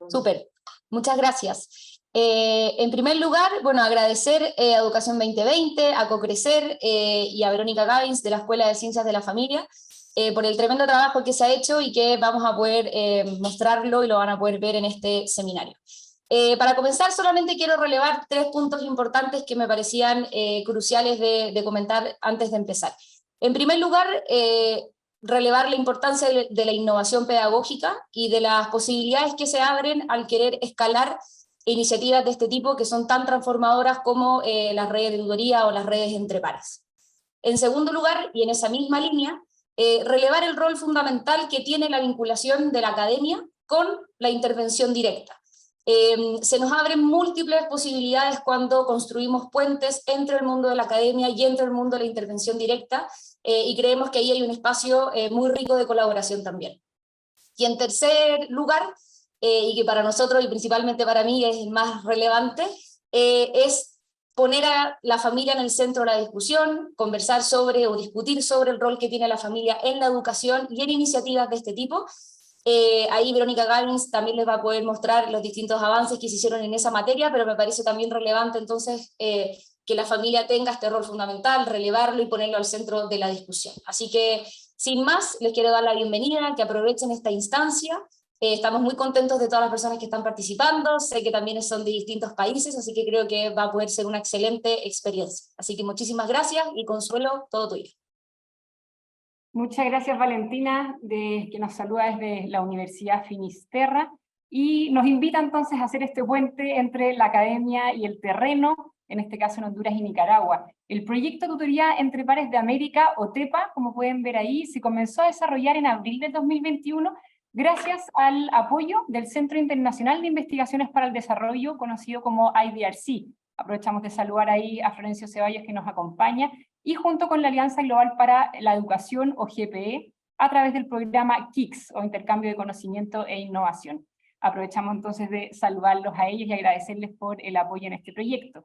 Súper, muchas gracias. En primer lugar, bueno, agradecer a Educación 2020, a CoCrecer y a Verónica Gavins de la Escuela de Ciencias de la Familia por el tremendo trabajo que se ha hecho y que vamos a poder mostrarlo y lo van a poder ver en este seminario. Para comenzar, solamente quiero relevar 3 puntos importantes que me parecían cruciales de comentar antes de empezar. En primer lugar, relevar la importancia de la innovación pedagógica y de las posibilidades que se abren al querer escalar iniciativas de este tipo que son tan transformadoras como las redes de tutoría o las redes entre pares. En segundo lugar, y en esa misma línea, relevar el rol fundamental que tiene la vinculación de la academia con la intervención directa. Se nos abren múltiples posibilidades cuando construimos puentes entre el mundo de la academia y entre el mundo de la intervención directa, y creemos que ahí hay un espacio muy rico de colaboración también. Y en tercer lugar, y que para nosotros y principalmente para mí es el más relevante, es poner a la familia en el centro de la discusión, conversar sobre o discutir sobre el rol que tiene la familia en la educación y en iniciativas de este tipo. Ahí Verónica Gavins también les va a poder mostrar los distintos avances que se hicieron en esa materia, pero me parece también relevante entonces que la familia tenga este rol fundamental, relevarlo y ponerlo al centro de la discusión. Así que, sin más, les quiero dar la bienvenida, que aprovechen esta instancia. Estamos muy contentos de todas las personas que están participando, sé que también son de distintos países, así que creo que va a poder ser una excelente experiencia. Así que muchísimas gracias y Consuelo, todo tuyo. Muchas gracias, Valentina, que nos saluda desde la Universidad Finisterra y nos invita entonces a hacer este puente entre la academia y el terreno, en este caso en Honduras y Nicaragua. El proyecto Tutoría entre Pares de América, o TEPA, como pueden ver ahí, se comenzó a desarrollar en abril del 2021 gracias al apoyo del Centro Internacional de Investigaciones para el Desarrollo, conocido como IDRC. Aprovechamos de saludar ahí a Florencio Ceballos, que nos acompaña, y junto con la Alianza Global para la Educación, o GPE, a través del programa KICS, o Intercambio de Conocimiento e Innovación. Aprovechamos entonces de saludarlos a ellos y agradecerles por el apoyo en este proyecto.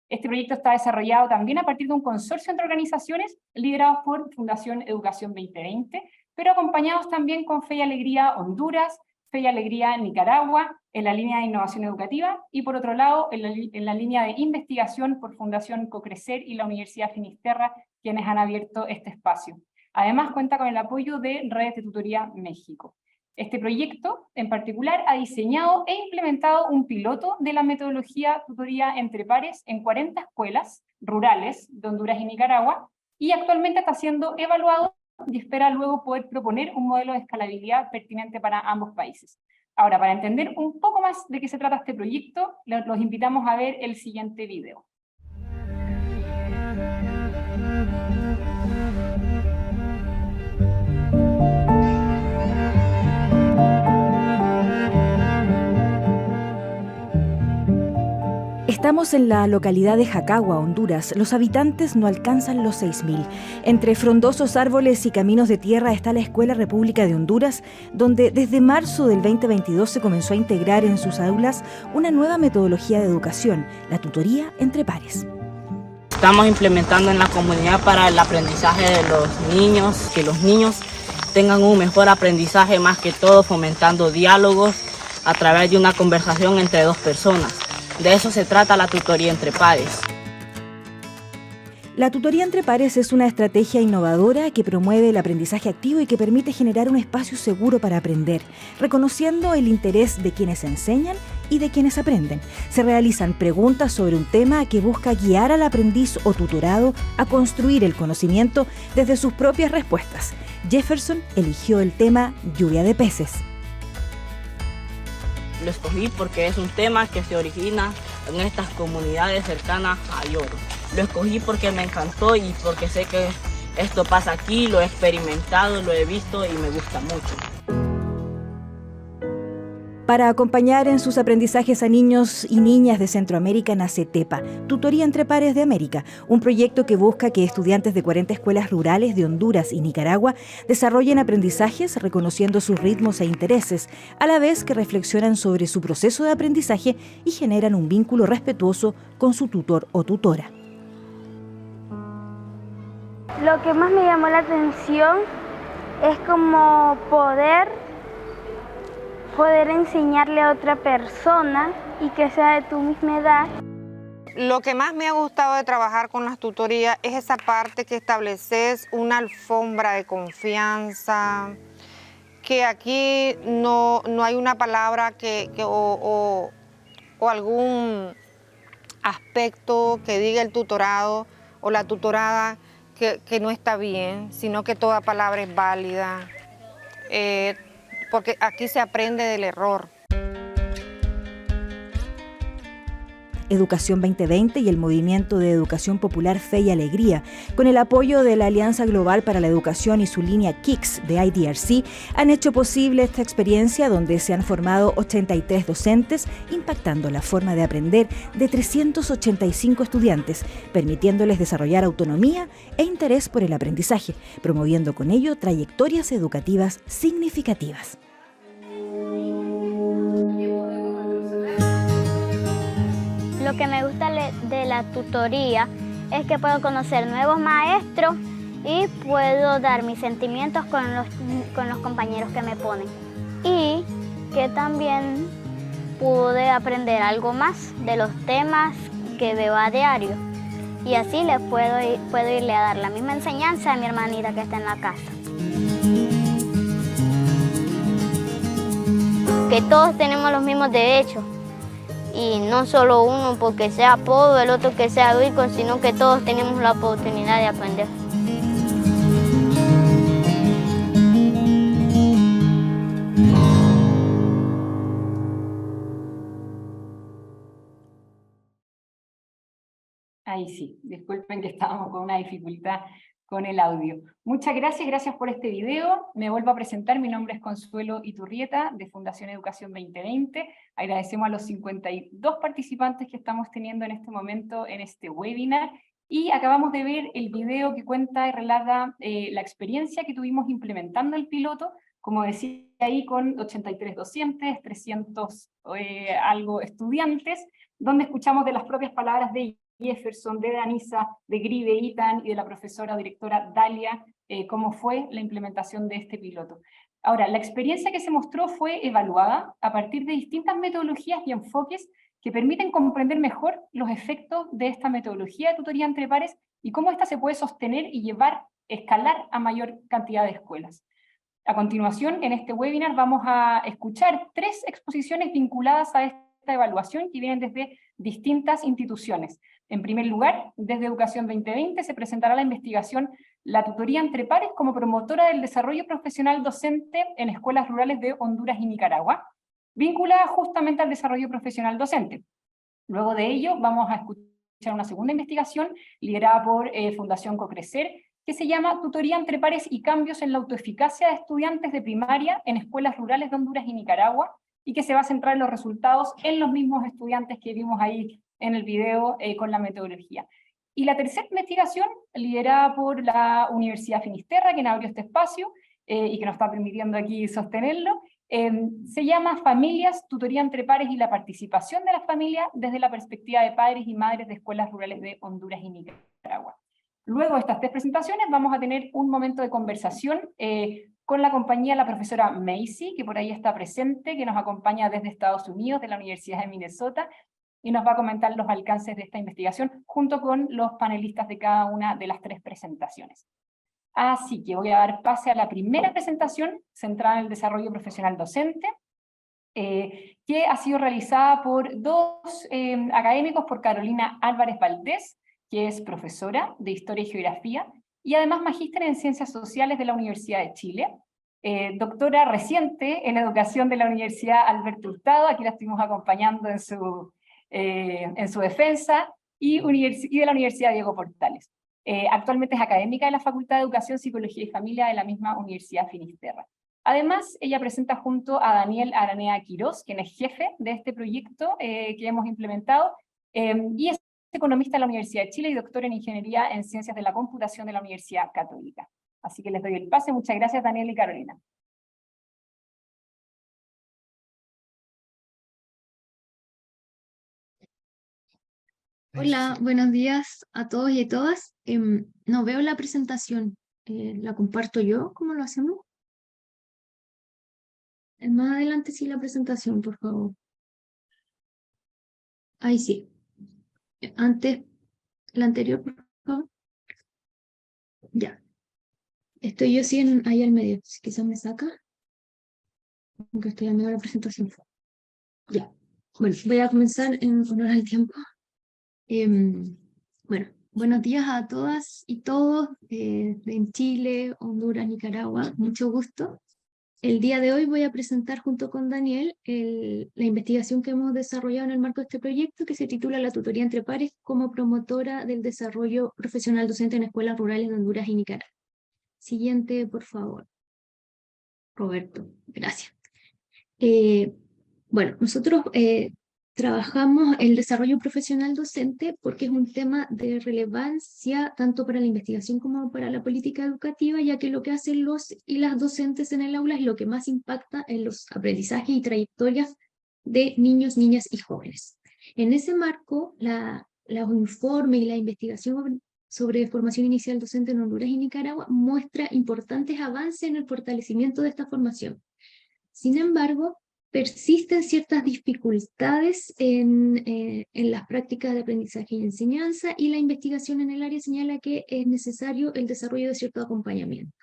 Este proyecto está desarrollado también a partir de un consorcio entre organizaciones liderados por Fundación Educación 2020, pero acompañados también con Fe y Alegría Honduras, Fe y Alegría Nicaragua, en la línea de innovación educativa, y por otro lado, en la línea de investigación por Fundación CoCrecer y la Universidad Finisterra, quienes han abierto este espacio. Además, cuenta con el apoyo de Redes de Tutoría México. Este proyecto, en particular, ha diseñado e implementado un piloto de la metodología Tutoría entre Pares en 40 escuelas rurales de Honduras y Nicaragua, y actualmente está siendo evaluado y espera luego poder proponer un modelo de escalabilidad pertinente para ambos países. Ahora, para entender un poco más de qué se trata este proyecto, los invitamos a ver el siguiente video. Estamos en la localidad de Jacagua, Honduras. Los habitantes no alcanzan los 6.000. Entre frondosos árboles y caminos de tierra está la Escuela República de Honduras, donde desde marzo del 2022 se comenzó a integrar en sus aulas una nueva metodología de educación, la tutoría entre pares. Estamos implementando en la comunidad para el aprendizaje de los niños, que los niños tengan un mejor aprendizaje, más que todo fomentando diálogos a través de una conversación entre dos personas. De eso se trata la tutoría entre pares. La tutoría entre pares es una estrategia innovadora que promueve el aprendizaje activo y que permite generar un espacio seguro para aprender, reconociendo el interés de quienes enseñan y de quienes aprenden. Se realizan preguntas sobre un tema que busca guiar al aprendiz o tutorado a construir el conocimiento desde sus propias respuestas. Jefferson eligió el tema lluvia de peces. Lo escogí porque es un tema que se origina en estas comunidades cercanas a Yoro. Lo escogí porque me encantó y porque sé que esto pasa aquí, lo he experimentado, lo he visto y me gusta mucho. Para acompañar en sus aprendizajes a niños y niñas de Centroamérica nace TEPA, Tutoría entre Pares de América, un proyecto que busca que estudiantes de 40 escuelas rurales de Honduras y Nicaragua desarrollen aprendizajes reconociendo sus ritmos e intereses, a la vez que reflexionan sobre su proceso de aprendizaje y generan un vínculo respetuoso con su tutor o tutora. Lo que más me llamó la atención es como poder poder enseñarle a otra persona y que sea de tu misma edad. Lo que más me ha gustado de trabajar con las tutorías es esa parte que estableces una alfombra de confianza, que aquí no hay una palabra o algún aspecto que diga el tutorado o la tutorada que no está bien, sino que toda palabra es válida, porque aquí se aprende del error. Educación 2020 y el Movimiento de Educación Popular Fe y Alegría, con el apoyo de la Alianza Global para la Educación y su línea KICS de IDRC, han hecho posible esta experiencia donde se han formado 83 docentes, impactando la forma de aprender de 385 estudiantes, permitiéndoles desarrollar autonomía e interés por el aprendizaje, promoviendo con ello trayectorias educativas significativas. Lo que me gusta de la tutoría es que puedo conocer nuevos maestros y puedo dar mis sentimientos con los compañeros que me ponen. Y que también pude aprender algo más de los temas que veo a diario. Y así les puedo irle a dar la misma enseñanza a mi hermanita que está en la casa. Que todos tenemos los mismos derechos. Y no solo uno porque sea pobre, el otro que sea rico, sino que todos tenemos la oportunidad de aprender. Ahí sí, disculpen que estábamos con una dificultad con el audio. Muchas gracias por este video. Me vuelvo a presentar, mi nombre es Consuelo Iturrieta, de Fundación Educación 2020. Agradecemos a los 52 participantes que estamos teniendo en este momento en este webinar, y acabamos de ver el video que cuenta y relata la experiencia que tuvimos implementando el piloto, como decía ahí, con 83 docentes, 300 algo estudiantes, donde escuchamos de las propias palabras de Jefferson, de Danisa, de Gribe, Itan y de la profesora o directora Dalia, cómo fue la implementación de este piloto. Ahora, la experiencia que se mostró fue evaluada a partir de distintas metodologías y enfoques que permiten comprender mejor los efectos de esta metodología de tutoría entre pares y cómo esta se puede sostener y escalar a mayor cantidad de escuelas. A continuación, en este webinar vamos a escuchar 3 exposiciones vinculadas a esta evaluación que vienen desde distintas instituciones. En primer lugar, desde Educación 2020 se presentará la investigación La tutoría entre pares como promotora del desarrollo profesional docente en escuelas rurales de Honduras y Nicaragua, vinculada justamente al desarrollo profesional docente. Luego de ello vamos a escuchar una segunda investigación liderada por Fundación CoCrecer, que se llama Tutoría entre pares y cambios en la autoeficacia de estudiantes de primaria en escuelas rurales de Honduras y Nicaragua, y que se va a centrar en los resultados en los mismos estudiantes que vimos ahí en el video con la metodología. Y la tercera investigación, liderada por la Universidad Finisterra, quien abrió este espacio y que nos está permitiendo aquí sostenerlo, se llama Familias, Tutoría entre pares y la participación de las familias desde la perspectiva de padres y madres de escuelas rurales de Honduras y Nicaragua. Luego de estas 3 presentaciones vamos a tener un momento de conversación con la compañía, la profesora Macy, que por ahí está presente, que nos acompaña desde Estados Unidos, de la Universidad de Minnesota, y nos va a comentar los alcances de esta investigación junto con los panelistas de cada una de las 3 presentaciones. Así que voy a dar pase a la primera presentación, centrada en el desarrollo profesional docente, que ha sido realizada por 2 académicos, por Carolina Álvarez Valdés, que es profesora de Historia y Geografía, y además magíster en Ciencias Sociales de la Universidad de Chile, doctora reciente en Educación de la Universidad Alberto Hurtado, aquí la estuvimos acompañando en su defensa, y de la Universidad Diego Portales. Actualmente es académica de la Facultad de Educación, Psicología y Familia de la misma Universidad Finisterra. Además, ella presenta junto a Daniel Aranea Quirós, quien es jefe de este proyecto que hemos implementado, y es economista de la Universidad de Chile y doctor en Ingeniería en Ciencias de la Computación de la Universidad Católica. Así que les doy el pase. Muchas gracias, Daniel y Carolina. Hola, buenos días a todos y a todas. No veo la presentación. ¿La comparto yo? ¿Cómo lo hacemos? Más adelante sí la presentación, por favor. Ahí sí. Antes, la anterior, por favor. Ya. Estoy yo sí ahí al medio. Si quizás me saca. Aunque estoy al medio de la presentación. Ya. Bueno, voy a comenzar en honor al tiempo. Bueno, buenos días a todas y todos en Chile, Honduras, Nicaragua. Mucho gusto. El día de hoy voy a presentar junto con Daniel la investigación que hemos desarrollado en el marco de este proyecto que se titula La tutoría entre pares como promotora del desarrollo profesional docente en escuelas rurales de Honduras y Nicaragua. Siguiente, por favor. Roberto, gracias. Bueno, nosotros trabajamos el desarrollo profesional docente porque es un tema de relevancia tanto para la investigación como para la política educativa, ya que lo que hacen los y las docentes en el aula es lo que más impacta en los aprendizajes y trayectorias de niños, niñas y jóvenes. En ese marco, los informes y la investigación sobre formación inicial docente en Honduras y Nicaragua muestra importantes avances en el fortalecimiento de esta formación. Sin embargo, persisten ciertas dificultades en las prácticas de aprendizaje y enseñanza, y la investigación en el área señala que es necesario el desarrollo de cierto acompañamiento.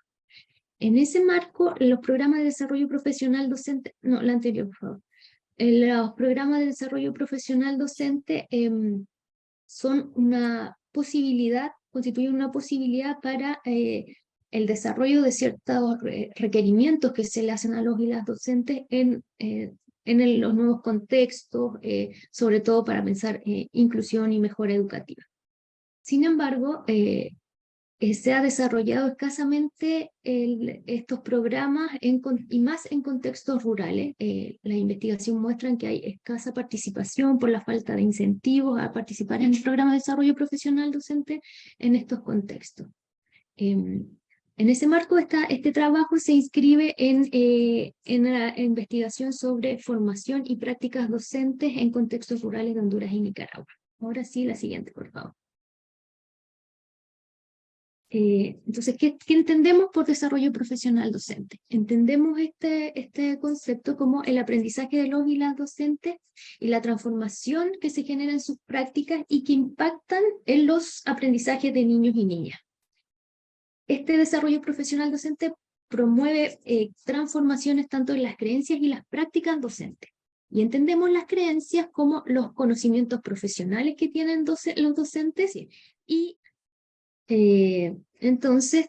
En ese marco, los programas de desarrollo profesional docente, no, la anterior, por favor. Los programas de desarrollo profesional docente son una posibilidad, constituyen una posibilidad para el desarrollo de ciertos requerimientos que se le hacen a los y las docentes en los nuevos contextos, sobre todo para pensar inclusión y mejora educativa. Sin embargo, se ha desarrollado escasamente estos programas y más en contextos rurales. La investigación muestra que hay escasa participación por la falta de incentivos a participar en el programa de desarrollo profesional docente en estos contextos. En ese marco, este trabajo se inscribe en la investigación sobre formación y prácticas docentes en contextos rurales de Honduras y Nicaragua. Ahora sí, la siguiente, por favor. Entonces, ¿qué entendemos por desarrollo profesional docente? Entendemos este concepto como el aprendizaje de los y las docentes y la transformación que se genera en sus prácticas y que impactan en los aprendizajes de niños y niñas. Este desarrollo profesional docente promueve transformaciones tanto en las creencias y las prácticas docentes. Y entendemos las creencias como los conocimientos profesionales que tienen los docentes y entonces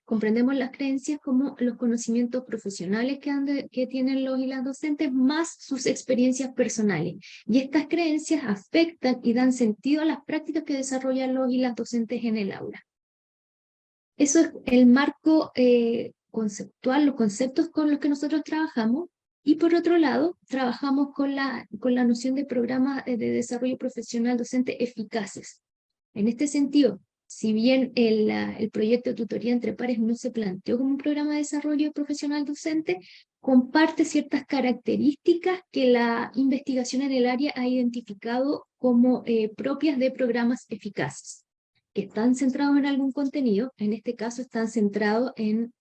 comprendemos las creencias como los conocimientos profesionales que tienen los y las docentes más sus experiencias personales. Y estas creencias afectan y dan sentido a las prácticas que desarrollan los y las docentes en el aula. Eso es el marco conceptual, los conceptos con los que nosotros trabajamos. Y por otro lado, trabajamos con la noción de programas de desarrollo profesional docente eficaces. En este sentido, si bien el proyecto de tutoría entre pares no se planteó como un programa de desarrollo profesional docente, comparte ciertas características que la investigación en el área ha identificado como propias de programas eficaces, que están centrados en algún contenido. En este caso están centrados en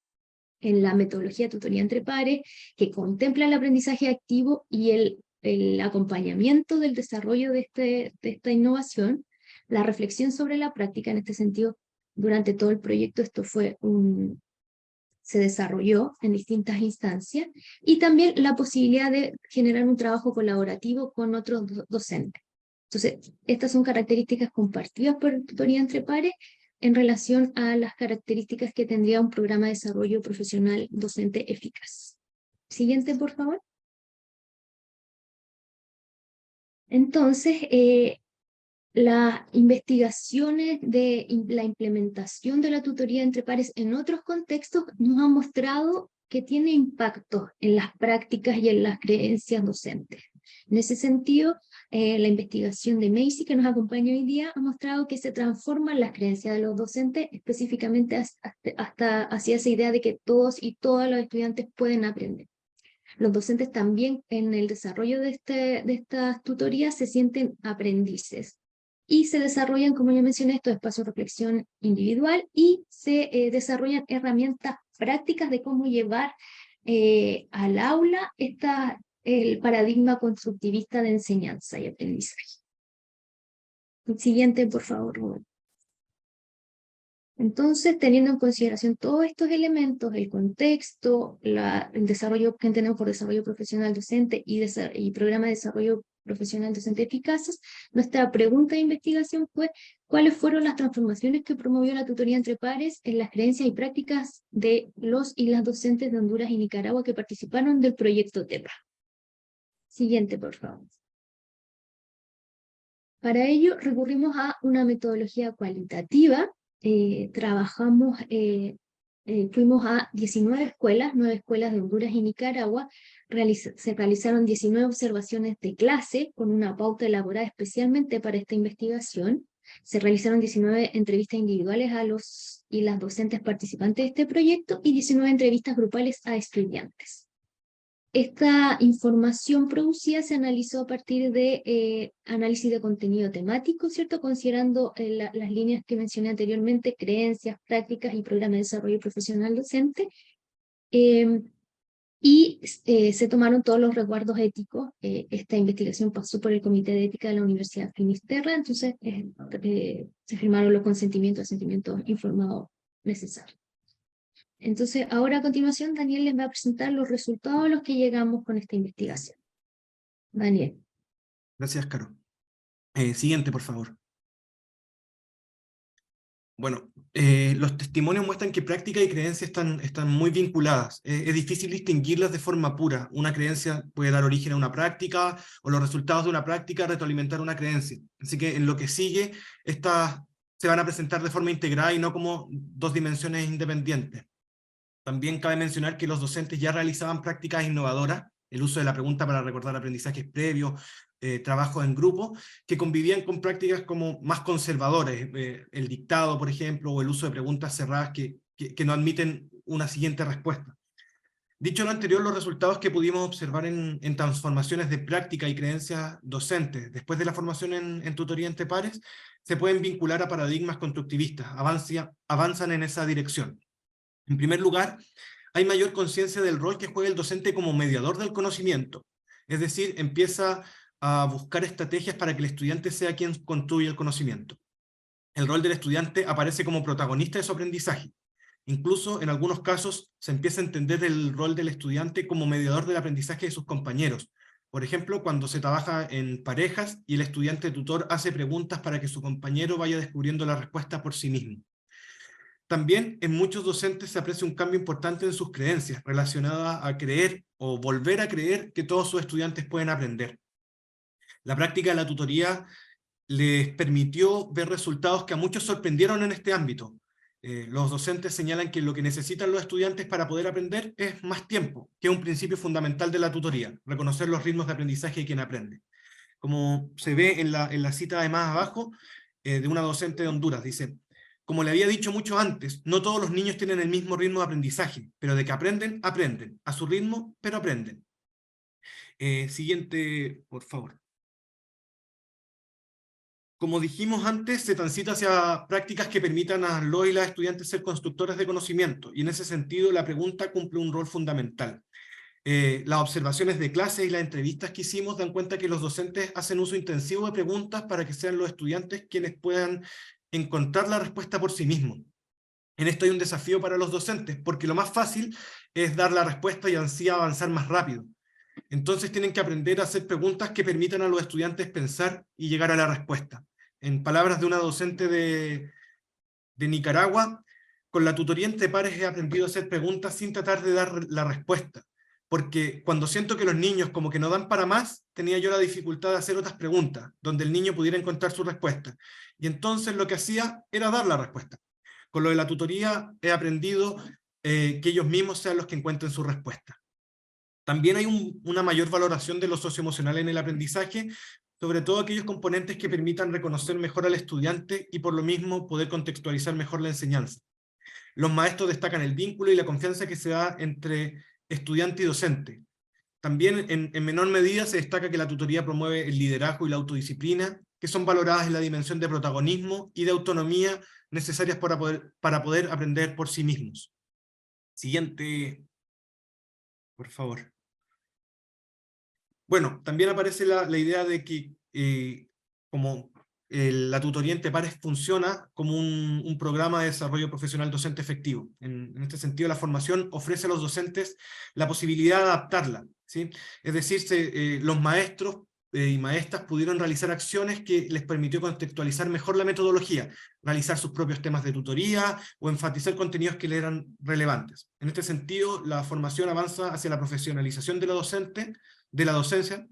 la metodología de tutoría entre pares, que contempla el aprendizaje activo y el acompañamiento del desarrollo de esta innovación, la reflexión sobre la práctica. En este sentido, durante todo el proyecto esto se desarrolló en distintas instancias, y también la posibilidad de generar un trabajo colaborativo con otros docentes. Entonces, estas son características compartidas por tutoría entre pares en relación a las características que tendría un programa de desarrollo profesional docente eficaz. Siguiente, por favor. Entonces, las investigaciones de la implementación de la tutoría entre pares en otros contextos nos han mostrado que tiene impacto en las prácticas y en las creencias docentes. En ese sentido, la investigación de Macy, que nos acompaña hoy día, ha mostrado que se transforman las creencias de los docentes, específicamente hasta hacia esa idea de que todos y todas los estudiantes pueden aprender. Los docentes también en el desarrollo de estas tutorías se sienten aprendices y se desarrollan, como ya mencioné, estos espacios de reflexión individual, y se desarrollan herramientas prácticas de cómo llevar al aula el paradigma constructivista de enseñanza y aprendizaje. El siguiente, por favor, Roberto. Entonces, teniendo en consideración todos estos elementos, el contexto, el desarrollo que entendemos por desarrollo profesional docente y programa de desarrollo profesional docente eficaces, nuestra pregunta de investigación fue ¿cuáles fueron las transformaciones que promovió la tutoría entre pares en las creencias y prácticas de los y las docentes de Honduras y Nicaragua que participaron del proyecto TEPA? Siguiente, por favor. Para ello, recurrimos a una metodología cualitativa. Fuimos a 19 escuelas, 9 escuelas de Honduras y Nicaragua. Se realizaron 19 observaciones de clase con una pauta elaborada especialmente para esta investigación. Se realizaron 19 entrevistas individuales a los y las docentes participantes de este proyecto y 19 entrevistas grupales a estudiantes. Esta información producida se analizó a partir de análisis de contenido temático, ¿cierto? Considerando las líneas que mencioné anteriormente, creencias, prácticas y programa de desarrollo profesional docente. Se tomaron todos los resguardos éticos. Esta investigación pasó por el Comité de Ética de la Universidad Finisterra, entonces se firmaron los consentimientos, asentimientos informados necesarios. Entonces, ahora a continuación, Daniel les va a presentar los resultados a los que llegamos con esta investigación. Daniel. Gracias, Caro. Siguiente, por favor. Bueno, los testimonios muestran que práctica y creencia están muy vinculadas. Es difícil distinguirlas de forma pura. Una creencia puede dar origen a una práctica, o los resultados de una práctica retroalimentar una creencia. Así que en lo que sigue, estas se van a presentar de forma integrada y no como dos dimensiones independientes. También cabe mencionar que los docentes ya realizaban prácticas innovadoras, el uso de la pregunta para recordar aprendizajes previos, trabajos en grupo, que convivían con prácticas como más conservadoras, el dictado, por ejemplo, o el uso de preguntas cerradas que no admiten una siguiente respuesta. Dicho lo anterior, los resultados que pudimos observar en transformaciones de práctica y creencias docentes después de la formación en tutoría entre pares, se pueden vincular a paradigmas constructivistas, avanzan en esa dirección. En primer lugar, hay mayor conciencia del rol que juega el docente como mediador del conocimiento, es decir, empieza a buscar estrategias para que el estudiante sea quien construye el conocimiento. El rol del estudiante aparece como protagonista de su aprendizaje. Incluso en algunos casos se empieza a entender el rol del estudiante como mediador del aprendizaje de sus compañeros. Por ejemplo, cuando se trabaja en parejas y el estudiante tutor hace preguntas para que su compañero vaya descubriendo la respuesta por sí mismo. También en muchos docentes se aprecia un cambio importante en sus creencias, relacionadas a creer o volver a creer que todos sus estudiantes pueden aprender. La práctica de la tutoría les permitió ver resultados que a muchos sorprendieron en este ámbito. Los docentes señalan que lo que necesitan los estudiantes para poder aprender es más tiempo, que es un principio fundamental de la tutoría, reconocer los ritmos de aprendizaje de quien aprende. Como se ve en la cita de más abajo, de una docente de Honduras, dice: como le había dicho mucho antes, no todos los niños tienen el mismo ritmo de aprendizaje, pero de que aprenden, aprenden. A su ritmo, pero aprenden. Siguiente, por favor. Como dijimos antes, se transita hacia prácticas que permitan a los y las estudiantes ser constructores de conocimiento, y en ese sentido la pregunta cumple un rol fundamental. Las observaciones de clase y las entrevistas que hicimos dan cuenta que los docentes hacen uso intensivo de preguntas para que sean los estudiantes quienes puedan encontrar la respuesta por sí mismos. En esto hay un desafío para los docentes, porque lo más fácil es dar la respuesta y así avanzar más rápido. Entonces tienen que aprender a hacer preguntas que permitan a los estudiantes pensar y llegar a la respuesta. En palabras de una docente de Nicaragua, con la tutoría entre pares he aprendido a hacer preguntas sin tratar de dar la respuesta, porque cuando siento que los niños como que no dan para más, tenía yo la dificultad de hacer otras preguntas, donde el niño pudiera encontrar su respuesta. Y entonces lo que hacía era dar la respuesta. Con lo de la tutoría he aprendido que ellos mismos sean los que encuentren su respuesta. También hay una mayor valoración de lo socioemocional en el aprendizaje, sobre todo aquellos componentes que permitan reconocer mejor al estudiante y por lo mismo poder contextualizar mejor la enseñanza. Los maestros destacan el vínculo y la confianza que se da entre estudiante y docente. También en menor medida se destaca que la tutoría promueve el liderazgo y la autodisciplina, que son valoradas en la dimensión de protagonismo y de autonomía necesarias para poder aprender por sí mismos. Siguiente. por favor. Bueno, también aparece la idea de que como la tutoría entre pares funciona como un programa de desarrollo profesional docente efectivo. En este sentido, la formación ofrece a los docentes la posibilidad de adaptarla, ¿sí? Es decir, los maestros y maestras pudieron realizar acciones que les permitió contextualizar mejor la metodología, realizar sus propios temas de tutoría o enfatizar contenidos que le eran relevantes. En este sentido, la formación avanza hacia la profesionalización de la docencia,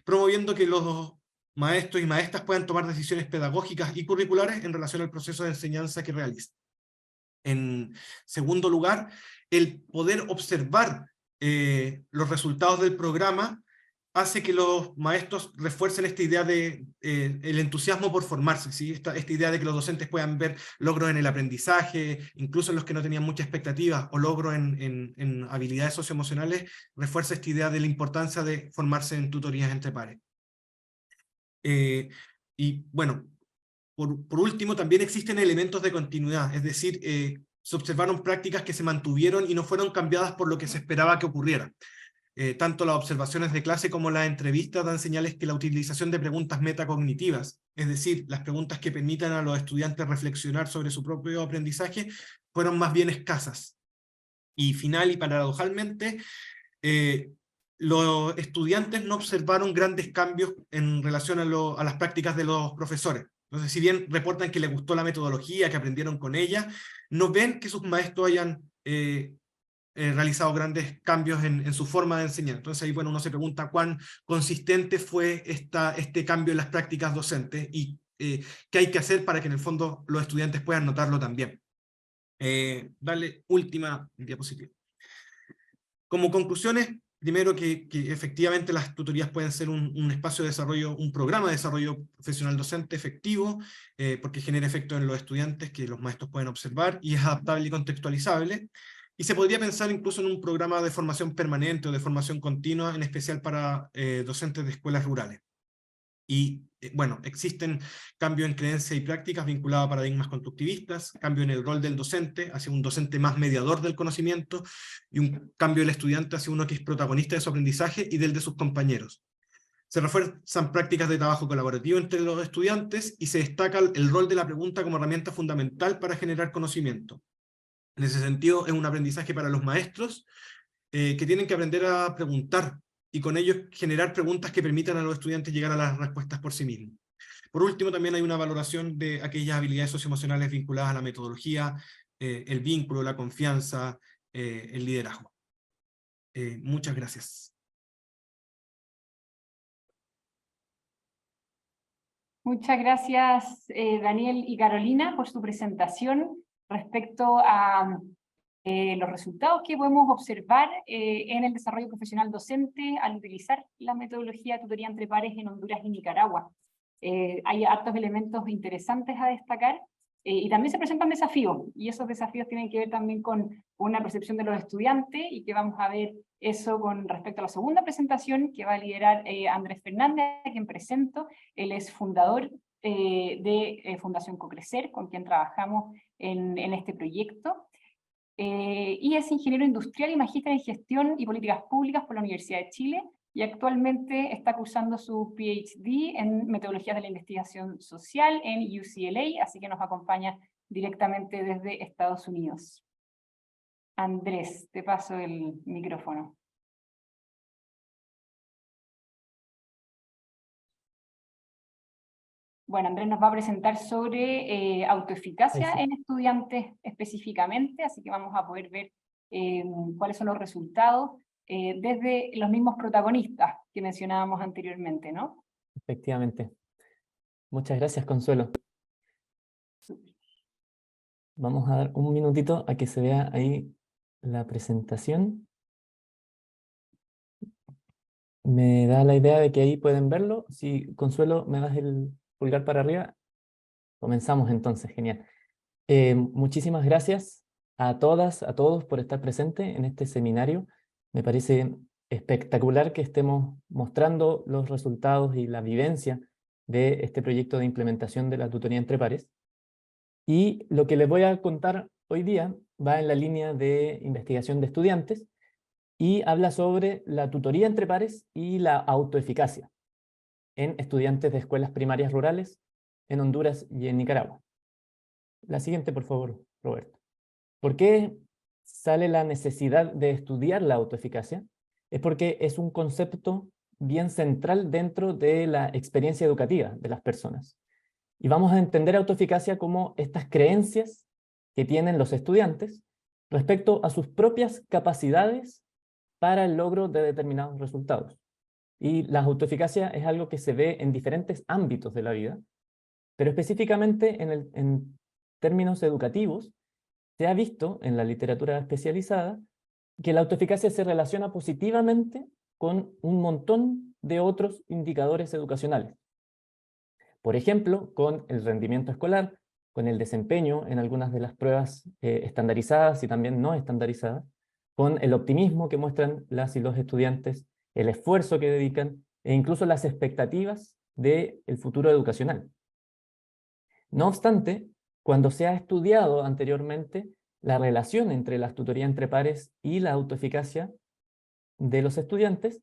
promoviendo que los maestros y maestras puedan tomar decisiones pedagógicas y curriculares en relación al proceso de enseñanza que realizan. En segundo lugar, el poder observar los resultados del programa hace que los maestros refuercen esta idea de el entusiasmo por formarse, ¿sí? Esta idea de que los docentes puedan ver logros en el aprendizaje, incluso en los que no tenían mucha expectativa, o logros en habilidades socioemocionales, refuerza esta idea de la importancia de formarse en tutorías entre pares. Y bueno, por último, también existen elementos de continuidad, es decir, se observaron prácticas que se mantuvieron y no fueron cambiadas por lo que se esperaba que ocurriera. Tanto las observaciones de clase como las entrevistas dan señales que la utilización de preguntas metacognitivas, es decir, las preguntas que permitan a los estudiantes reflexionar sobre su propio aprendizaje, fueron más bien escasas. Y final y paradojalmente, los estudiantes no observaron grandes cambios en relación a las prácticas de los profesores. Entonces, si bien reportan que les gustó la metodología, que aprendieron con ella, no ven que sus maestros hayan realizado grandes cambios en su forma de enseñar. Entonces ahí, bueno, uno se pregunta cuán consistente fue este cambio en las prácticas docentes y qué hay que hacer para que en el fondo los estudiantes puedan notarlo también. Dale última diapositiva. Como conclusiones, primero que efectivamente las tutorías pueden ser un espacio de desarrollo, un programa de desarrollo profesional docente efectivo, porque genera efecto en los estudiantes que los maestros pueden observar y es adaptable y contextualizable. Y se podría pensar incluso en un programa de formación permanente o de formación continua, en especial para docentes de escuelas rurales. Y bueno, existen cambios en creencias y prácticas vinculados a paradigmas constructivistas, cambio en el rol del docente hacia un docente más mediador del conocimiento, y un cambio del estudiante hacia uno que es protagonista de su aprendizaje y del de sus compañeros. Se refuerzan prácticas de trabajo colaborativo entre los estudiantes y se destaca el rol de la pregunta como herramienta fundamental para generar conocimiento. En ese sentido, es un aprendizaje para los maestros que tienen que aprender a preguntar y con ello generar preguntas que permitan a los estudiantes llegar a las respuestas por sí mismos. Por último, también hay una valoración de aquellas habilidades socioemocionales vinculadas a la metodología, el vínculo, la confianza, el liderazgo. Muchas gracias. Muchas gracias, Daniel y Carolina, por su presentación respecto a los resultados que podemos observar en el desarrollo profesional docente al utilizar la metodología de tutoría entre pares en Honduras y Nicaragua. Hay hartos elementos interesantes a destacar y también se presentan desafíos, y esos desafíos tienen que ver también con una percepción de los estudiantes, y que vamos a ver eso con respecto a la segunda presentación que va a liderar Andrés Fernández, a quien presento. Él es fundador de Fundación CoCrecer, con quien trabajamos en este proyecto. Y es ingeniero industrial y magíster en gestión y políticas públicas por la Universidad de Chile, y actualmente está cursando su PhD en metodologías de la investigación social en UCLA, así que nos acompaña directamente desde Estados Unidos. Andrés, te paso el micrófono. Bueno, Andrés nos va a presentar sobre autoeficacia en estudiantes específicamente, así que vamos a poder ver cuáles son los resultados desde los mismos protagonistas que mencionábamos anteriormente, ¿no? Efectivamente. Muchas gracias, Consuelo. Vamos a dar un minutito a que se vea ahí la presentación. Me da la idea de que ahí pueden verlo. Si, Consuelo, me das el pulgar para arriba, comenzamos entonces. Genial. Muchísimas gracias a todas, a todos por estar presentes en este seminario. Me parece espectacular que estemos mostrando los resultados y la vivencia de este proyecto de implementación de la tutoría entre pares. Y lo que les voy a contar hoy día va en la línea de investigación de estudiantes, y habla sobre la tutoría entre pares y la autoeficacia en estudiantes de escuelas primarias rurales en Honduras y en Nicaragua. La siguiente, por favor, Roberto. ¿Por qué sale la necesidad de estudiar la autoeficacia? Es porque es un concepto bien central dentro de la experiencia educativa de las personas. Y vamos a entender autoeficacia como estas creencias que tienen los estudiantes respecto a sus propias capacidades para el logro de determinados resultados. Y la autoeficacia es algo que se ve en diferentes ámbitos de la vida, pero específicamente en términos educativos, se ha visto en la literatura especializada que la autoeficacia se relaciona positivamente con un montón de otros indicadores educacionales. Por ejemplo, con el rendimiento escolar, con el desempeño en algunas de las pruebas estandarizadas y también no estandarizadas, con el optimismo que muestran las y los estudiantes, el esfuerzo que dedican e incluso las expectativas del futuro educacional. No obstante, cuando se ha estudiado anteriormente la relación entre la tutoría entre pares y la autoeficacia de los estudiantes,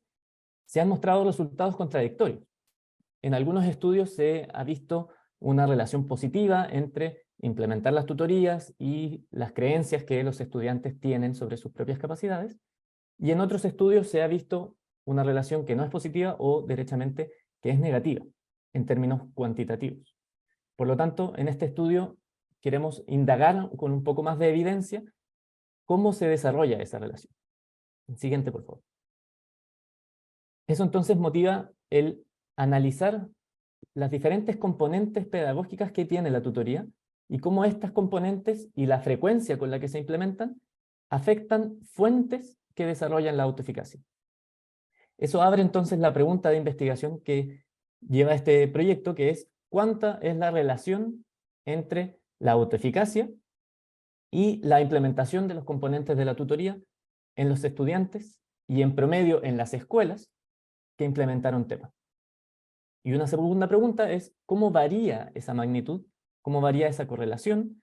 se han mostrado resultados contradictorios. En algunos estudios se ha visto una relación positiva entre implementar las tutorías y las creencias que los estudiantes tienen sobre sus propias capacidades, y en otros estudios se ha visto una relación que no es positiva o derechamente que es negativa en términos cuantitativos. Por lo tanto, en este estudio queremos indagar con un poco más de evidencia cómo se desarrolla esa relación. Siguiente, por favor. Eso entonces motiva el analizar las diferentes componentes pedagógicas que tiene la tutoría y cómo estas componentes y la frecuencia con la que se implementan afectan fuentes que desarrollan la autoeficacia. Eso abre entonces la pregunta de investigación que lleva este proyecto, que es ¿cuánta es la relación entre la autoeficacia y la implementación de los componentes de la tutoría en los estudiantes y en promedio en las escuelas que implementaron temas? Y una segunda pregunta es ¿cómo varía esa magnitud, cómo varía esa correlación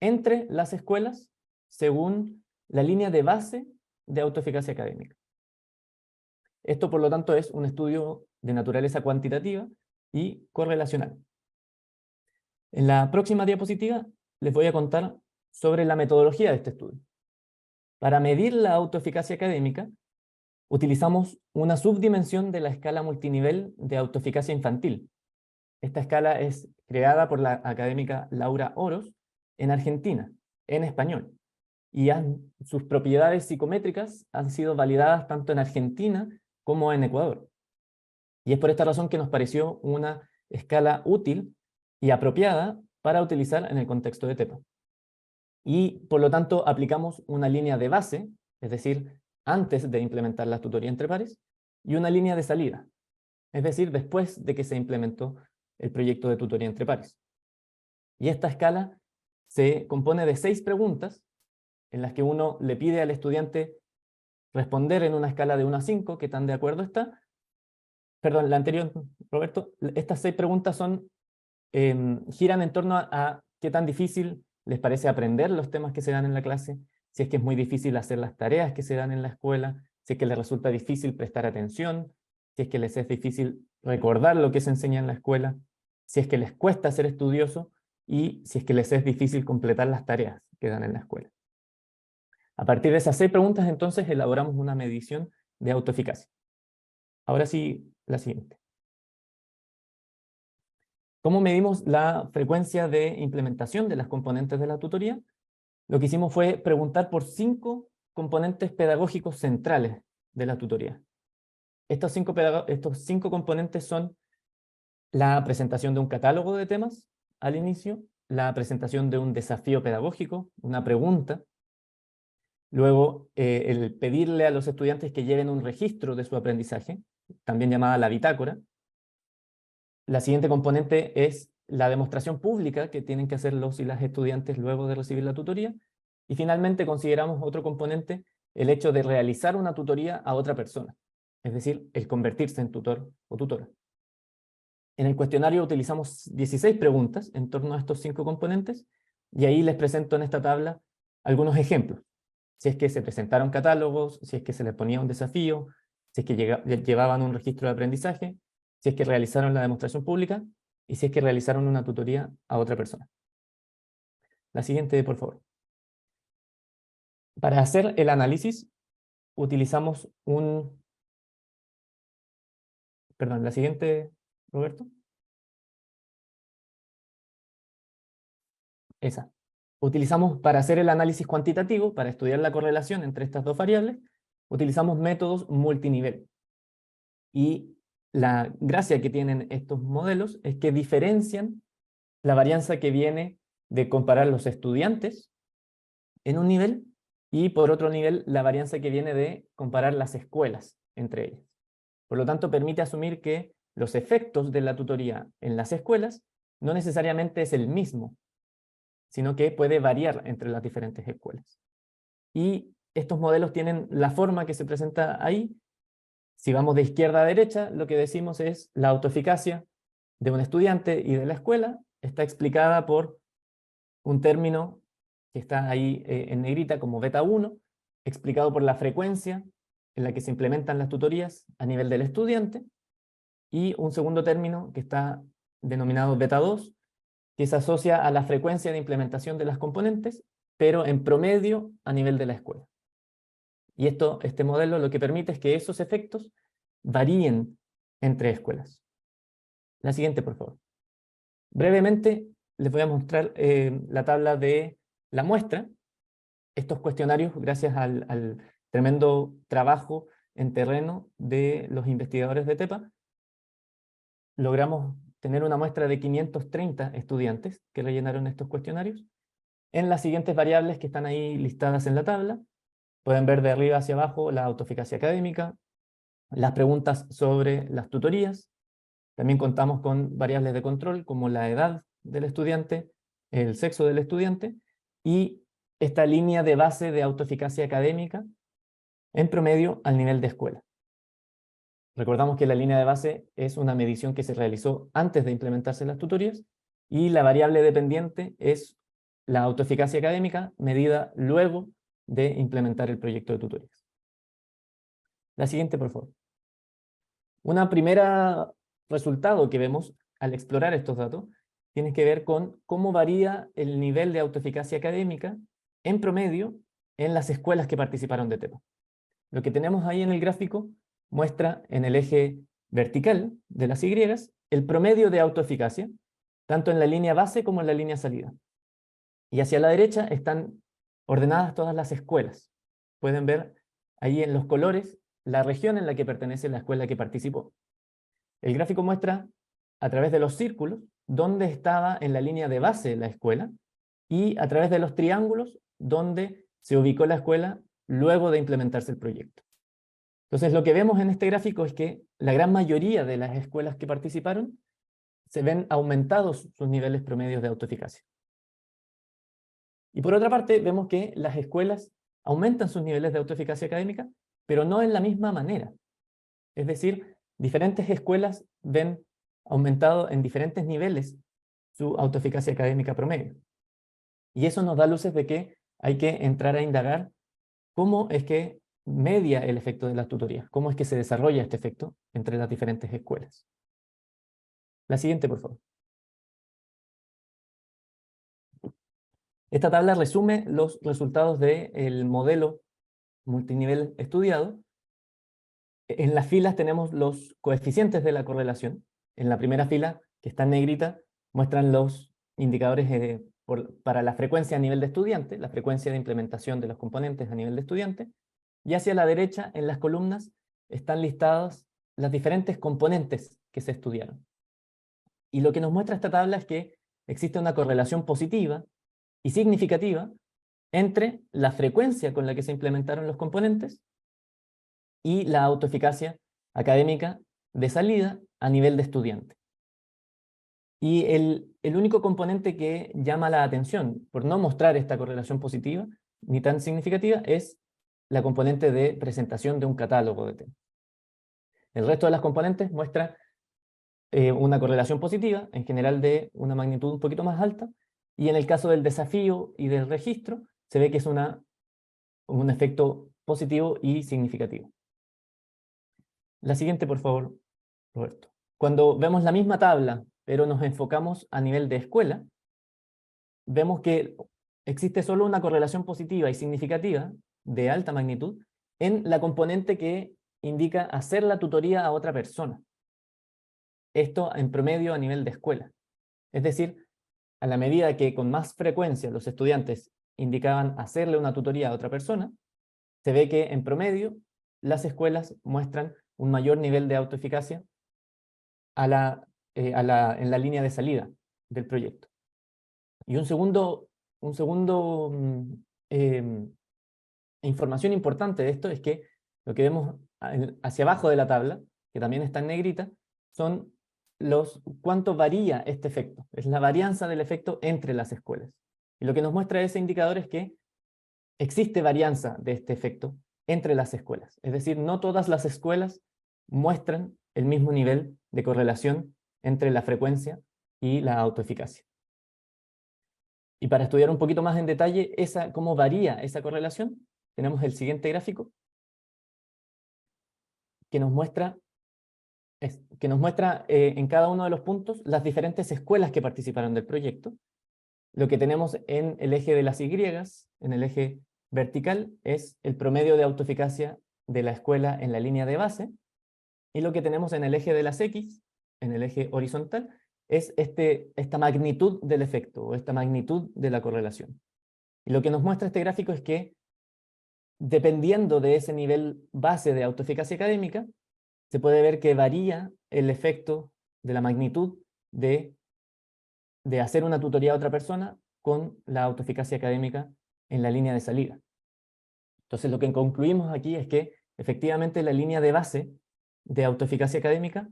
entre las escuelas según la línea de base de autoeficacia académica? Esto, por lo tanto, es un estudio de naturaleza cuantitativa y correlacional. En la próxima diapositiva les voy a contar sobre la metodología de este estudio. Para medir la autoeficacia académica, utilizamos una subdimensión de la escala multinivel de autoeficacia infantil. Esta escala es creada por la académica Laura Oros en Argentina, en español. Y sus propiedades psicométricas han sido validadas tanto en Argentina como en Ecuador. Y es por esta razón que nos pareció una escala útil y apropiada para utilizar en el contexto de TEPA. Y por lo tanto aplicamos una línea de base, es decir, antes de implementar la tutoría entre pares, y una línea de salida, es decir, después de que se implementó el proyecto de tutoría entre pares. Y esta escala se compone de 6 preguntas en las que uno le pide al estudiante responder en una escala de 1 a 5, qué tan de acuerdo está. Perdón, la anterior, Roberto, estas 6 preguntas giran en torno a qué tan difícil les parece aprender los temas que se dan en la clase, si es que es muy difícil hacer las tareas que se dan en la escuela, si es que les resulta difícil prestar atención, si es que les es difícil recordar lo que se enseña en la escuela, si es que les cuesta ser estudioso y si es que les es difícil completar las tareas que dan en la escuela. A partir de esas 6 preguntas, entonces, elaboramos una medición de autoeficacia. Ahora sí, la siguiente. ¿Cómo medimos la frecuencia de implementación de las componentes de la tutoría? Lo que hicimos fue preguntar por 5 componentes pedagógicos centrales de la tutoría. Estos 5 componentes son la presentación de un catálogo de temas al inicio, la presentación de un desafío pedagógico, una pregunta, luego el pedirle a los estudiantes que lleven un registro de su aprendizaje, también llamada la bitácora. La siguiente componente es la demostración pública que tienen que hacer los y las estudiantes luego de recibir la tutoría. Y finalmente consideramos otro componente, el hecho de realizar una tutoría a otra persona, es decir, el convertirse en tutor o tutora. En el cuestionario utilizamos 16 preguntas en torno a estos 5 componentes, y ahí les presento en esta tabla algunos ejemplos. si es que se presentaron catálogos, si es que se les ponía un desafío, si es que llevaban un registro de aprendizaje, si es que realizaron la demostración pública y si es que realizaron una tutoría a otra persona. La siguiente, por favor. Para hacer el análisis, utilizamos Perdón, la siguiente, Roberto. Esa. Utilizamos, para hacer el análisis cuantitativo, para estudiar la correlación entre estas dos variables, utilizamos métodos multinivel. Y la gracia que tienen estos modelos es que diferencian la varianza que viene de comparar los estudiantes en un nivel y por otro nivel la varianza que viene de comparar las escuelas entre ellas. Por lo tanto, permite asumir que los efectos de la tutoría en las escuelas no necesariamente es el mismo, sino que puede variar entre las diferentes escuelas. Y estos modelos tienen la forma que se presenta ahí. Si vamos de izquierda a derecha, lo que decimos es la autoeficacia de un estudiante y de la escuela está explicada por un término que está ahí en negrita como beta 1, explicado por la frecuencia en la que se implementan las tutorías a nivel del estudiante, y un segundo término que está denominado beta 2, que se asocia a la frecuencia de implementación de las componentes, pero en promedio a nivel de la escuela. Y este modelo lo que permite es que esos efectos varíen entre escuelas. La siguiente, por favor. Brevemente les voy a mostrar la tabla de la muestra. Estos cuestionarios, gracias al tremendo trabajo en terreno de los investigadores de TEPA, logramos tener una muestra de 530 estudiantes que rellenaron estos cuestionarios. En las siguientes variables que están ahí listadas en la tabla, pueden ver de arriba hacia abajo la autoeficacia académica, las preguntas sobre las tutorías. También contamos con variables de control como la edad del estudiante, el sexo del estudiante, y esta línea de base de autoeficacia académica en promedio al nivel de escuela. Recordamos que la línea de base es una medición que se realizó antes de implementarse las tutorías, y la variable dependiente es la autoeficacia académica medida luego de implementar el proyecto de tutorías. La siguiente, por favor. Una primera resultado que vemos al explorar estos datos tiene que ver con cómo varía el nivel de autoeficacia académica en promedio en las escuelas que participaron de TEPA. Lo que tenemos ahí en el gráfico muestra en el eje vertical de las Y el promedio de autoeficacia, tanto en la línea base como en la línea salida. Y hacia la derecha están ordenadas todas las escuelas. Pueden ver ahí en los colores la región en la que pertenece la escuela que participó. El gráfico muestra a través de los círculos dónde estaba en la línea de base la escuela y a través de los triángulos dónde se ubicó la escuela luego de implementarse el proyecto. Entonces lo que vemos en este gráfico es que la gran mayoría de las escuelas que participaron se ven aumentados sus niveles promedios de autoeficacia. Y por otra parte vemos que las escuelas aumentan sus niveles de autoeficacia académica, pero no en la misma manera. Es decir, diferentes escuelas ven aumentado en diferentes niveles su autoeficacia académica promedio. Y eso nos da luces de que hay que entrar a indagar cómo es que media el efecto de las tutorías, cómo es que se desarrolla este efecto entre las diferentes escuelas. La siguiente, por favor. Esta tabla resume los resultados del modelo multinivel estudiado. En las filas tenemos los coeficientes de la correlación. En la primera fila, que está en negrita, muestran los indicadores para la frecuencia a nivel de estudiante, la frecuencia de implementación de los componentes a nivel de estudiante, y hacia la derecha, en las columnas, están listadas las diferentes componentes que se estudiaron. Y lo que nos muestra esta tabla es que existe una correlación positiva y significativa entre la frecuencia con la que se implementaron los componentes y la autoeficacia académica de salida a nivel de estudiante. Y el único componente que llama la atención por no mostrar esta correlación positiva ni tan significativa es la componente de presentación de un catálogo de temas. El resto de las componentes muestra una correlación positiva, en general de una magnitud un poquito más alta, y en el caso del desafío y del registro, se ve que es una un efecto positivo y significativo. La siguiente, por favor, Roberto. Cuando vemos la misma tabla, pero nos enfocamos a nivel de escuela, vemos que existe solo una correlación positiva y significativa de alta magnitud en la componente que indica hacer la tutoría a otra persona. Esto en promedio a nivel de escuela. Es decir, a la medida que con más frecuencia los estudiantes indicaban hacerle una tutoría a otra persona, se ve que en promedio las escuelas muestran un mayor nivel de autoeficacia en la línea de salida del proyecto. Y información importante de esto es que lo que vemos hacia abajo de la tabla, que también está en negrita, son cuánto varía este efecto. Es la varianza del efecto entre las escuelas. Y lo que nos muestra ese indicador es que existe varianza de este efecto entre las escuelas. Es decir, no todas las escuelas muestran el mismo nivel de correlación entre la frecuencia y la autoeficacia. Y para estudiar un poquito más en detalle cómo varía esa correlación, tenemos el siguiente gráfico que nos muestra en cada uno de los puntos las diferentes escuelas que participaron del proyecto. Lo que tenemos en el eje de las Y, en el eje vertical, es el promedio de autoeficacia de la escuela en la línea de base, y lo que tenemos en el eje de las X, en el eje horizontal, es esta magnitud del efecto, o esta magnitud de la correlación. Y lo que nos muestra este gráfico es que, dependiendo de ese nivel base de autoeficacia académica, se puede ver que varía el efecto de la magnitud de hacer una tutoría a otra persona con la autoeficacia académica en la línea de salida. Entonces lo que concluimos aquí es que efectivamente la línea de base de autoeficacia académica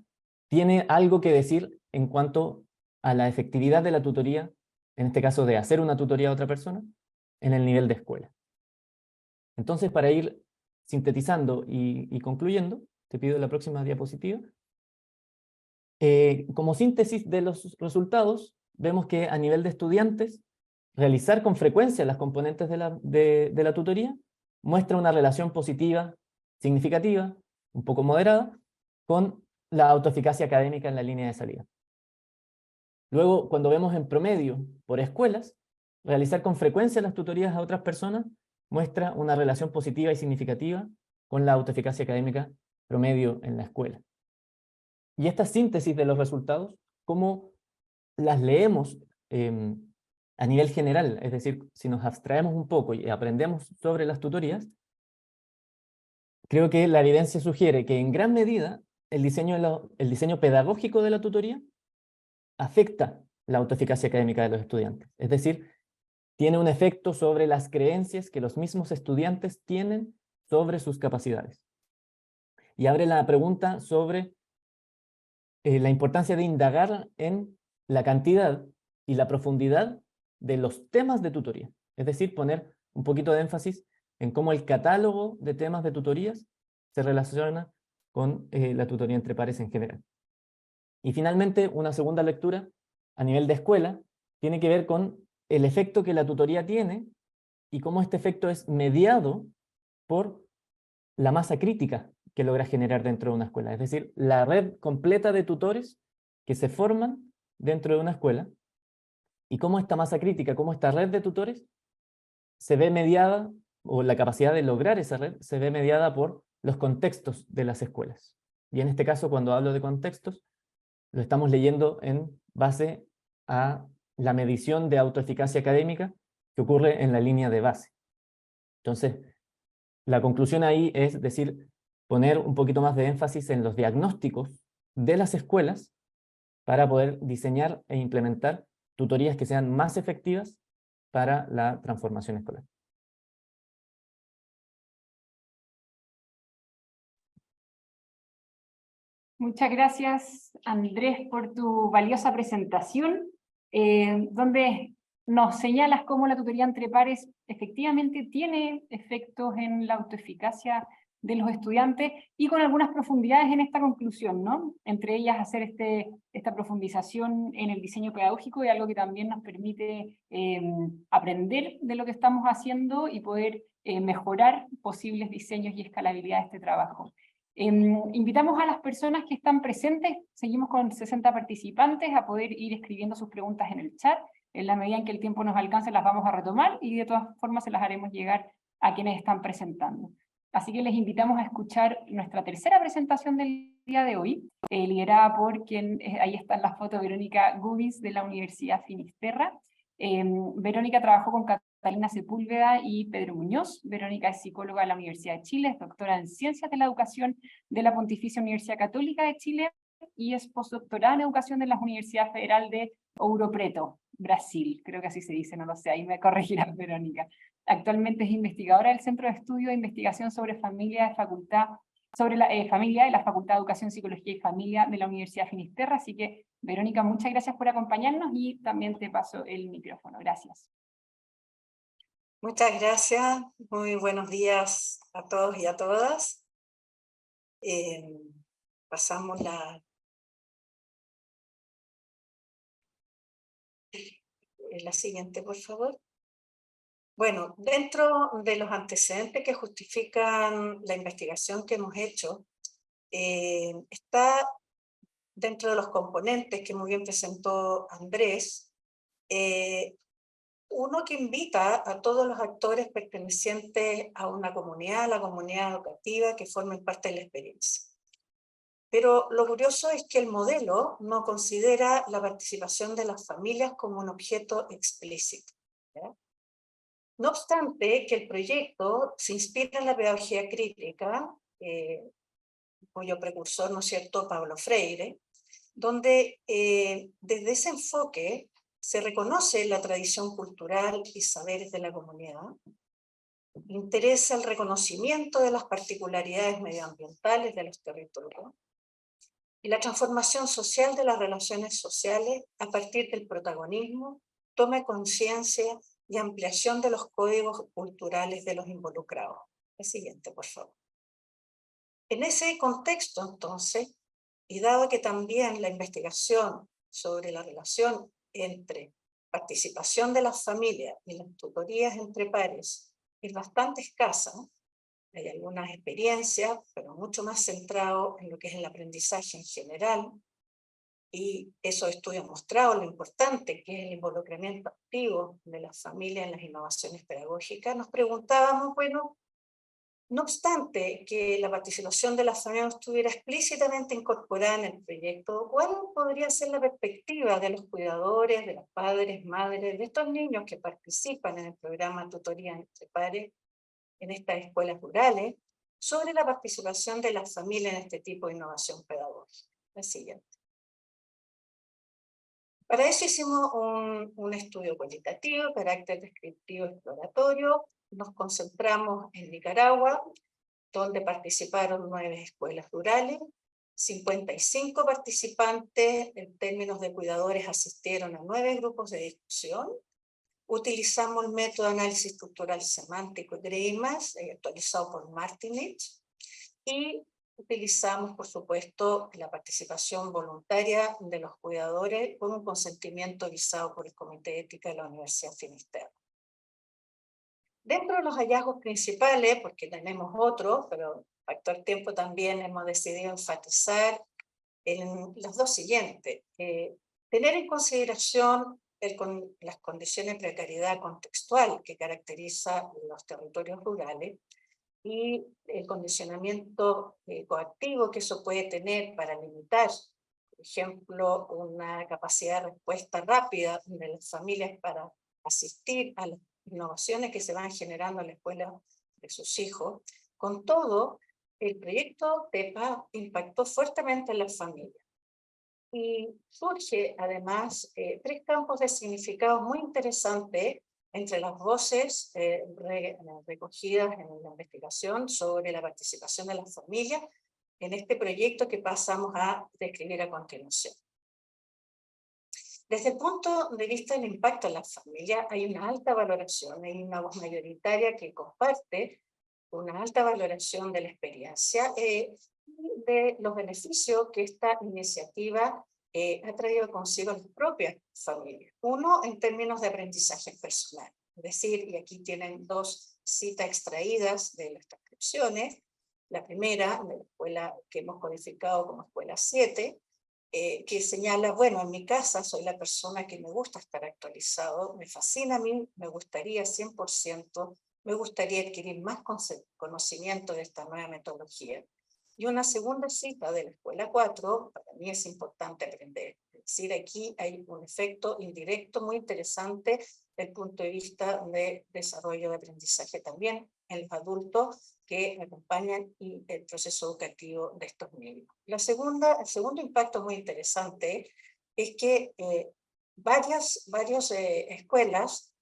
tiene algo que decir en cuanto a la efectividad de la tutoría, en este caso de hacer una tutoría a otra persona, en el nivel de escuela. Entonces, para ir sintetizando y concluyendo, te pido la próxima diapositiva. Como síntesis de los resultados, vemos que a nivel de estudiantes, realizar con frecuencia las componentes de la tutoría muestra una relación positiva, significativa, un poco moderada, con la autoeficacia académica en la línea de salida. Luego, cuando vemos en promedio por escuelas, realizar con frecuencia las tutorías a otras personas muestra una relación positiva y significativa con la autoeficacia académica promedio en la escuela. Y esta síntesis de los resultados, ¿cómo las leemos a nivel general? Es decir, si nos abstraemos un poco y aprendemos sobre las tutorías, creo que la evidencia sugiere que en gran medida el diseño pedagógico de la tutoría afecta la autoeficacia académica de los estudiantes. Es decir, tiene un efecto sobre las creencias que los mismos estudiantes tienen sobre sus capacidades. Y abre la pregunta sobre la importancia de indagar en la cantidad y la profundidad de los temas de tutoría. Es decir, poner un poquito de énfasis en cómo el catálogo de temas de tutorías se relaciona con la tutoría entre pares en general. Y finalmente, una segunda lectura a nivel de escuela tiene que ver con el efecto que la tutoría tiene y cómo este efecto es mediado por la masa crítica que logra generar dentro de una escuela. Es decir, la red completa de tutores que se forman dentro de una escuela y cómo esta masa crítica, cómo esta red de tutores se ve mediada, o la capacidad de lograr esa red se ve mediada por los contextos de las escuelas. Y en este caso, cuando hablo de contextos, lo estamos leyendo en base a la medición de autoeficacia académica que ocurre en la línea de base. Entonces, la conclusión ahí es decir, poner un poquito más de énfasis en los diagnósticos de las escuelas para poder diseñar e implementar tutorías que sean más efectivas para la transformación escolar. Muchas gracias, Andrés, por tu valiosa presentación, donde nos señalas cómo la tutoría entre pares efectivamente tiene efectos en la autoeficacia de los estudiantes y con algunas profundidades en esta conclusión, ¿no? Entre ellas hacer esta profundización en el diseño pedagógico y algo que también nos permite aprender de lo que estamos haciendo y poder mejorar posibles diseños y escalabilidad de este trabajo. Invitamos a las personas que están presentes, seguimos con 60 participantes, a poder ir escribiendo sus preguntas en el chat. En la medida en que el tiempo nos alcance las vamos a retomar y de todas formas se las haremos llegar a quienes están presentando. Así que les invitamos a escuchar nuestra tercera presentación del día de hoy, liderada por quien, ahí está en la foto, Verónica Gubins de la Universidad Finisterra. Verónica trabajó con Catalina Sepúlveda y Pedro Muñoz. Verónica es psicóloga de la Universidad de Chile, es doctora en Ciencias de la Educación de la Pontificia Universidad Católica de Chile y es postdoctorada en Educación de la Universidad Federal de Ouro Preto, Brasil. Creo que así se dice, no lo sé, ahí me corregirá Verónica. Actualmente es investigadora del Centro de Estudio de Investigación sobre Familia Familia de la Facultad de Educación, Psicología y Familia de la Universidad Finisterra. Así que, Verónica, muchas gracias por acompañarnos y también te paso el micrófono. Gracias. Muchas gracias. Muy buenos días a todos y a todas. Pasamos la siguiente, por favor. Bueno, dentro de los antecedentes que justifican la investigación que hemos hecho, está dentro de los componentes que muy bien presentó Andrés, uno que invita a todos los actores pertenecientes a una comunidad, la comunidad educativa, que formen parte de la experiencia. Pero lo curioso es que el modelo no considera la participación de las familias como un objeto explícito, ¿ya? No obstante, que el proyecto se inspira en la pedagogía crítica, cuyo precursor, ¿no es cierto?, Pablo Freire, donde desde ese enfoque se reconoce la tradición cultural y saberes de la comunidad, interesa el reconocimiento de las particularidades medioambientales de los territorios y la transformación social de las relaciones sociales a partir del protagonismo, toma de conciencia y ampliación de los códigos culturales de los involucrados. El siguiente, por favor. En ese contexto, entonces, y dado que también la investigación sobre la relación entre participación de las familias y las tutorías entre pares es bastante escasa, hay algunas experiencias, pero mucho más centrado en lo que es el aprendizaje en general, y esos estudios han mostrado lo importante que es el involucramiento activo de las familias en las innovaciones pedagógicas. Nos preguntábamos, bueno, no obstante que la participación de las familias no estuviera explícitamente incorporada en el proyecto, ¿cuál podría ser la perspectiva de los cuidadores, de los padres, madres, de estos niños que participan en el programa Tutoría entre Pares en estas escuelas rurales, sobre la participación de las familias en este tipo de innovación pedagógica? La siguiente. Para eso hicimos un estudio cualitativo, de carácter descriptivo exploratorio. Nos concentramos en Nicaragua, donde participaron 9 escuelas rurales, 55 participantes en términos de cuidadores asistieron a 9 grupos de discusión. Utilizamos el método de análisis estructural semántico GREIMAS, actualizado por Martinich, y utilizamos, por supuesto, la participación voluntaria de los cuidadores con un consentimiento visado por el Comité de Ética de la Universidad Finisterra. Dentro de los hallazgos principales, porque tenemos otros, pero factor tiempo también hemos decidido enfatizar en los dos siguientes. Tener en consideración las condiciones de precariedad contextual que caracteriza los territorios rurales, y el condicionamiento coactivo que eso puede tener para limitar, por ejemplo, una capacidad de respuesta rápida de las familias para asistir a las innovaciones que se van generando en la escuela de sus hijos. Con todo, el proyecto TEPA impactó fuertemente en las familias. Y surge además 3 campos de significado muy interesantes entre las voces recogidas en la investigación sobre la participación de las familias en este proyecto que pasamos a describir a continuación. Desde el punto de vista del impacto en las familias, hay una alta valoración, hay una voz mayoritaria que comparte una alta valoración de la experiencia y de los beneficios que esta iniciativa ha traído consigo a las propias familias. Uno, en términos de aprendizaje personal. Es decir, y aquí tienen dos citas extraídas de las transcripciones. La primera, de la escuela que hemos codificado como escuela 7, que señala, bueno, en mi casa soy la persona que me gusta estar actualizado, me fascina a mí, me gustaría 100%, me gustaría adquirir más conocimiento de esta nueva metodología. Y una segunda cita de la escuela 4, para mí es importante aprender. Es decir, aquí hay un efecto indirecto muy interesante desde el punto de vista de desarrollo de aprendizaje también en los adultos que acompañan el proceso educativo de estos niños. El segundo impacto muy interesante es que varias escuelas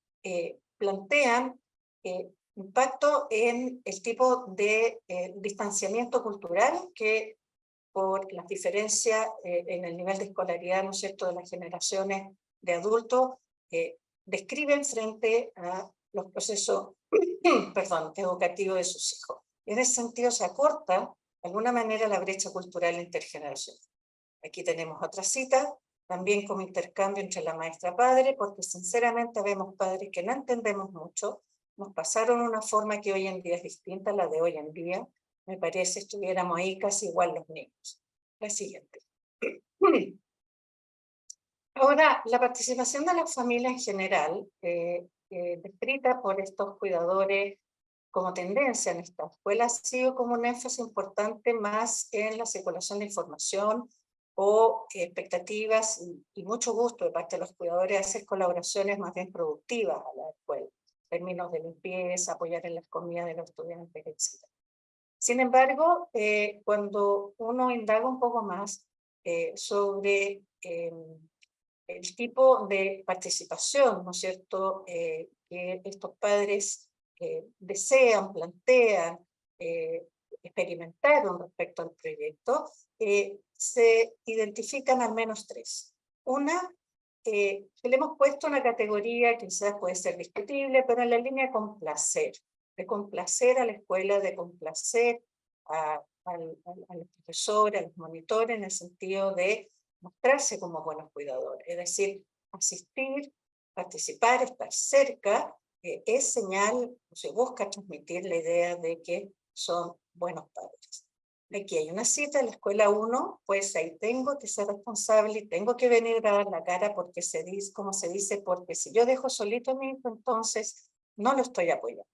plantean impacto en el tipo de distanciamiento cultural que por las diferencias en el nivel de escolaridad, ¿no es cierto?, de las generaciones de adultos, describen frente a los procesos educativos de sus hijos. En ese sentido se acorta de alguna manera la brecha cultural intergeneracional. Aquí tenemos otra cita, también como intercambio entre la maestra-padre, porque sinceramente vemos padres que no entendemos mucho, nos pasaron una forma que hoy en día es distinta a la de hoy en día, me parece estuviéramos ahí casi igual los niños. La siguiente. Ahora, la participación de la familia en general, descrita por estos cuidadores como tendencia en esta escuela, ha sido como un énfasis importante más en la circulación de información o expectativas y mucho gusto de parte de los cuidadores de hacer colaboraciones más bien productivas a la escuela, en términos de limpieza, apoyar en las comidas de los estudiantes, etc. Sin embargo, cuando uno indaga un poco más sobre el tipo de participación, ¿no es cierto?, que estos padres desean, plantean, experimentaron respecto al proyecto, se identifican al menos tres. Una, le hemos puesto una categoría que quizás puede ser discutible, pero en la línea de complacer a la escuela, de complacer a los profesores, a los monitores, en el sentido de mostrarse como buenos cuidadores, es decir, asistir, participar, estar cerca, es señal, se busca transmitir la idea de que son buenos padres. Aquí hay una cita en la escuela 1, pues ahí tengo que ser responsable y tengo que venir a dar la cara porque se dice, como se dice, porque si yo dejo solito a mi hijo, entonces no lo estoy apoyando.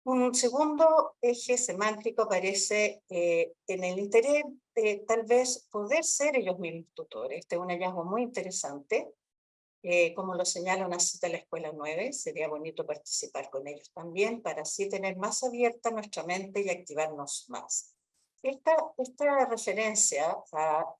Un segundo eje semántico aparece en el interés de tal vez poder ser ellos mismos tutores. Este es un hallazgo muy interesante. Como lo señala una cita de la escuela 9, sería bonito participar con ellos también para así tener más abierta nuestra mente y activarnos más. Esta referencia a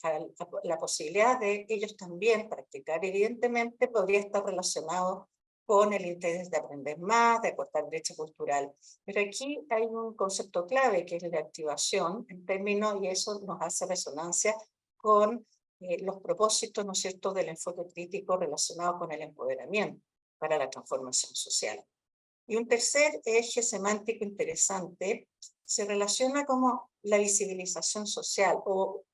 la posibilidad de ellos también practicar, evidentemente podría estar relacionado con el interés de aprender más, de acortar brecha cultural. Pero aquí hay un concepto clave que es la activación, en términos, y eso nos hace resonancia con los propósitos, ¿no es cierto?, del enfoque crítico relacionado con el empoderamiento para la transformación social. Y un tercer eje semántico interesante se relaciona como la visibilización social o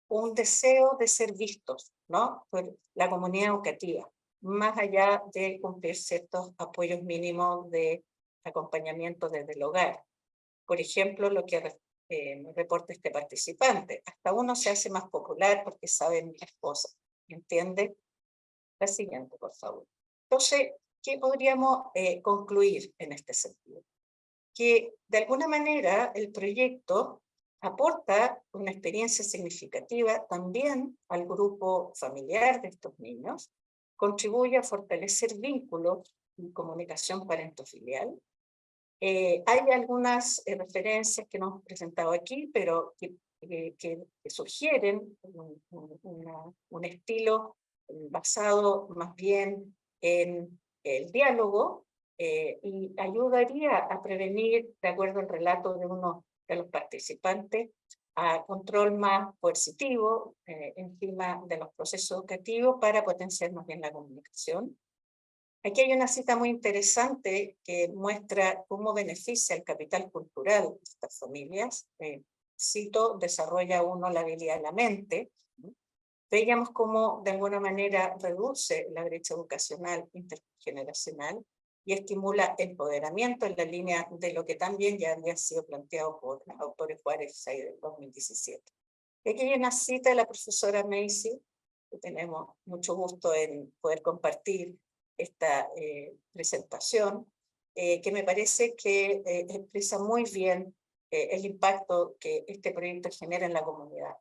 un deseo de ser vistos, ¿no?, por la comunidad educativa, más allá de cumplir ciertos apoyos mínimos de acompañamiento desde el hogar. Por ejemplo, lo que reporta este participante, hasta uno se hace más popular porque saben las cosas, ¿entiende? La siguiente, por favor. Entonces, ¿qué podríamos concluir en este sentido? Que de alguna manera el proyecto aporta una experiencia significativa también al grupo familiar de estos niños, contribuye a fortalecer vínculos y comunicación parentofilial. Hay algunas referencias que no hemos presentado aquí, pero que sugieren un estilo basado más bien en el diálogo y ayudaría a prevenir, de acuerdo al relato de uno de los participantes, a control más coercitivo encima de los procesos educativos para potenciar más bien la comunicación. Aquí hay una cita muy interesante que muestra cómo beneficia el capital cultural de estas familias. Cito, desarrolla uno la habilidad de la mente. Veíamos cómo de alguna manera reduce la brecha educacional intergeneracional y estimula el empoderamiento en la línea de lo que también ya había sido planteado por los autores Juárez en 2017. Y aquí hay una cita de la profesora Macy, que tenemos mucho gusto en poder compartir esta presentación, que me parece que expresa muy bien el impacto que este proyecto genera en la comunidad.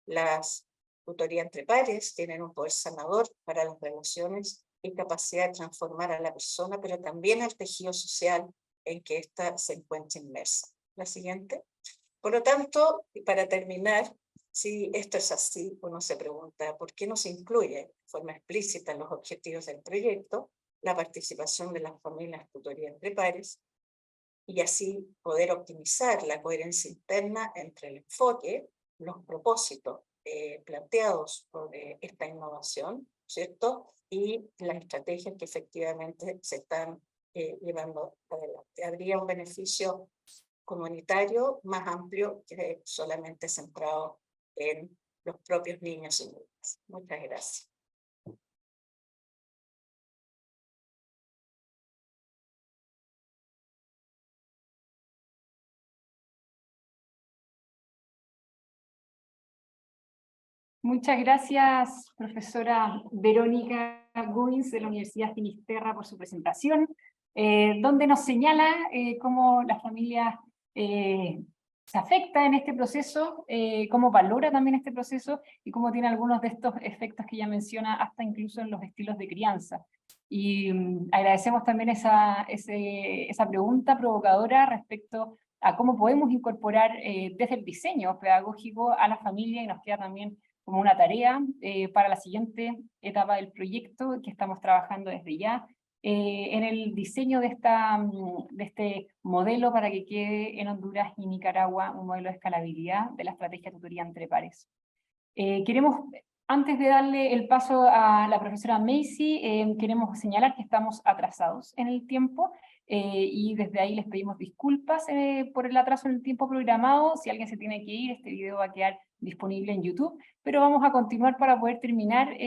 Las tutorías entre pares tienen un poder sanador para las relaciones y capacidad de transformar a la persona, pero también al tejido social en que ésta se encuentra inmersa. La siguiente. Por lo tanto, y para terminar, si esto es así, uno se pregunta ¿por qué no se incluye de forma explícita en los objetivos del proyecto la participación de las familias en tutoría entre pares y así poder optimizar la coherencia interna entre el enfoque, los propósitos planteados por esta innovación, ¿cierto? Y las estrategias que efectivamente se están llevando adelante. Habría un beneficio comunitario más amplio que solamente centrado en los propios niños y niñas. Muchas gracias. Muchas gracias, profesora Verónica Guins de la Universidad Finisterra por su presentación, donde nos señala cómo la familia se afecta en este proceso, cómo valora también este proceso y cómo tiene algunos de estos efectos que ella menciona, hasta incluso en los estilos de crianza. Y agradecemos también esa pregunta provocadora respecto a cómo podemos incorporar desde el diseño pedagógico a la familia, y nos queda también como una tarea para la siguiente etapa del proyecto que estamos trabajando desde ya, en el diseño de este modelo para que quede en Honduras y Nicaragua un modelo de escalabilidad de la estrategia de tutoría entre pares. Queremos, antes de darle el paso a la profesora Macy, queremos señalar que estamos atrasados en el tiempo, y desde ahí les pedimos disculpas por el atraso en el tiempo programado. Si alguien se tiene que ir, este video va a quedar disponible en YouTube, pero vamos a continuar para poder terminar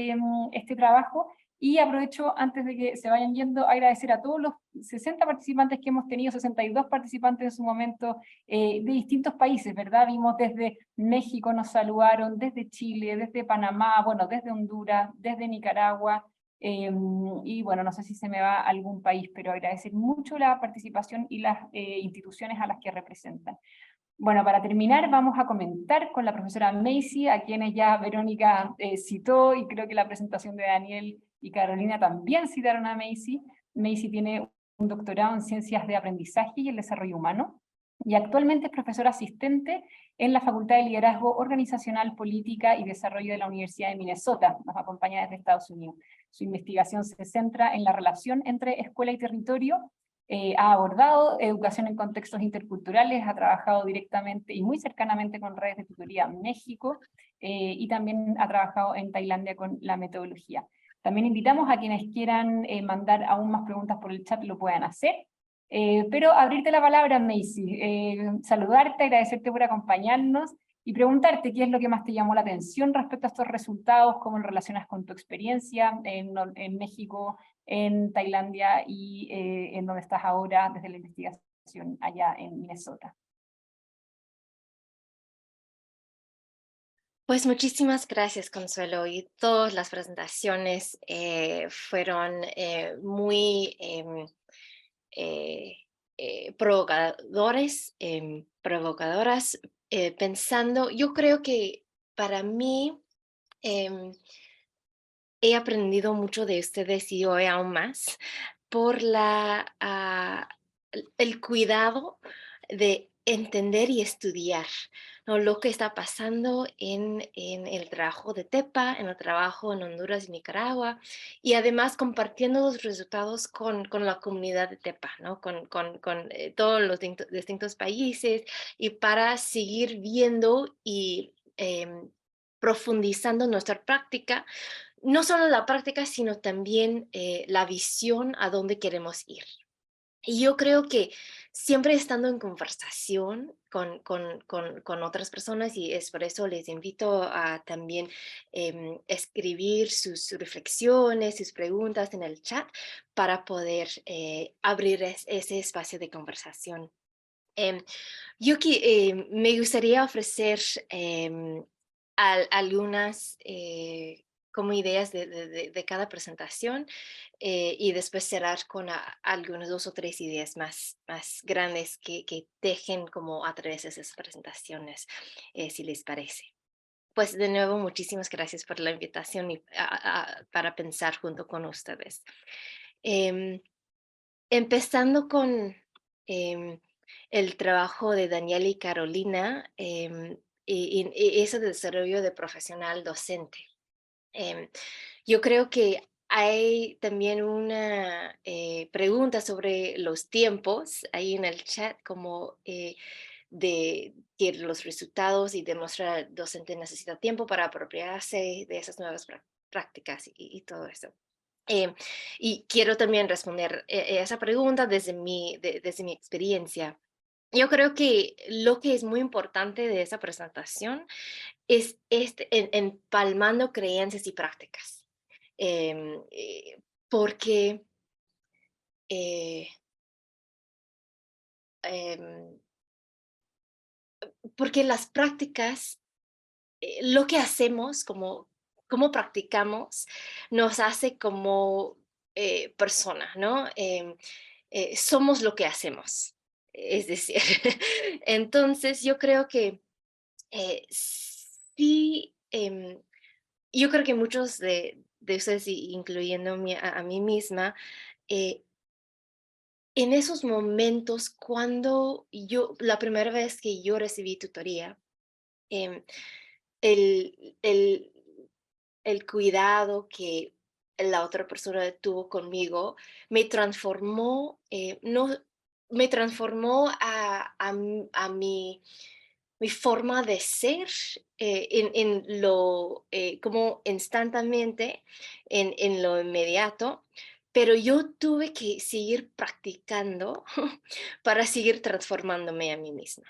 este trabajo. Y aprovecho, antes de que se vayan yendo, agradecer a todos los 60 participantes que hemos tenido, 62 participantes en su momento, de distintos países, ¿verdad? Vimos desde México, nos saludaron, desde Chile, desde Panamá, bueno, desde Honduras, desde Nicaragua, y bueno, no sé si se me va algún país, pero agradecer mucho la participación y las instituciones a las que representan. Bueno, para terminar vamos a comentar con la profesora Macy, a quienes ya Verónica citó, y creo que la presentación de Daniel y Carolina también citaron a Macy. Macy tiene un doctorado en Ciencias de Aprendizaje y el Desarrollo Humano, y actualmente es profesora asistente en la Facultad de Liderazgo Organizacional, Política y Desarrollo de la Universidad de Minnesota. Nos acompaña desde Estados Unidos. Su investigación se centra en la relación entre escuela y territorio. Ha abordado educación en contextos interculturales, ha trabajado directamente y muy cercanamente con redes de tutoría en México, y también ha trabajado en Tailandia con la metodología. También invitamos a quienes quieran mandar aún más preguntas por el chat, lo puedan hacer. Pero abrirte la palabra, Macy, saludarte, agradecerte por acompañarnos y preguntarte qué es lo que más te llamó la atención respecto a estos resultados, cómo lo relacionas con tu experiencia en México, en Tailandia y en donde estás ahora desde la investigación allá en Minnesota. Pues muchísimas gracias, Consuelo, y todas las presentaciones fueron muy provocadoras, pensando, yo creo que para mí he aprendido mucho de ustedes y hoy aún más por el cuidado de entender y estudiar, ¿no?, lo que está pasando en el trabajo de TEPA, en el trabajo en Honduras y Nicaragua, y además compartiendo los resultados con la comunidad de TEPA, ¿no?, con todos los distintos países, y para seguir viendo y profundizando nuestra práctica no solo la práctica, sino también la visión a dónde queremos ir. Y yo creo que siempre estando en conversación con otras personas, y es por eso les invito a también escribir sus reflexiones, sus preguntas en el chat para poder abrir ese espacio de conversación. Me gustaría ofrecer algunas como ideas de cada presentación y después cerrar con algunas 2 o 3 ideas más grandes que dejen como a través de esas presentaciones, si les parece. Pues de nuevo, muchísimas gracias por la invitación y para pensar junto con ustedes. Empezando con el trabajo de Daniel y Carolina y ese desarrollo de profesional docente. Yo creo que hay también una pregunta sobre los tiempos ahí en el chat, como de que los resultados y demostrar el docente necesita tiempo para apropiarse de esas nuevas prácticas y todo eso. Y quiero también responder esa pregunta desde desde mi experiencia. Yo creo que lo que es muy importante de esa presentación es empalmando creencias y prácticas. Em, eh, porque, eh, em, porque las prácticas, lo que hacemos, como practicamos, nos hace como personas, ¿no? Somos lo que hacemos. Es decir, entonces yo creo que sí, yo creo que muchos de ustedes, incluyendo a mí misma, eh, en esos momentos la primera vez que yo recibí tutoría, em, el, el, el cuidado que la otra persona tuvo conmigo me transformó, no, me transformó a mi forma de ser en lo, como instantáneamente, en lo inmediato, pero yo tuve que seguir practicando para seguir transformándome a mí misma.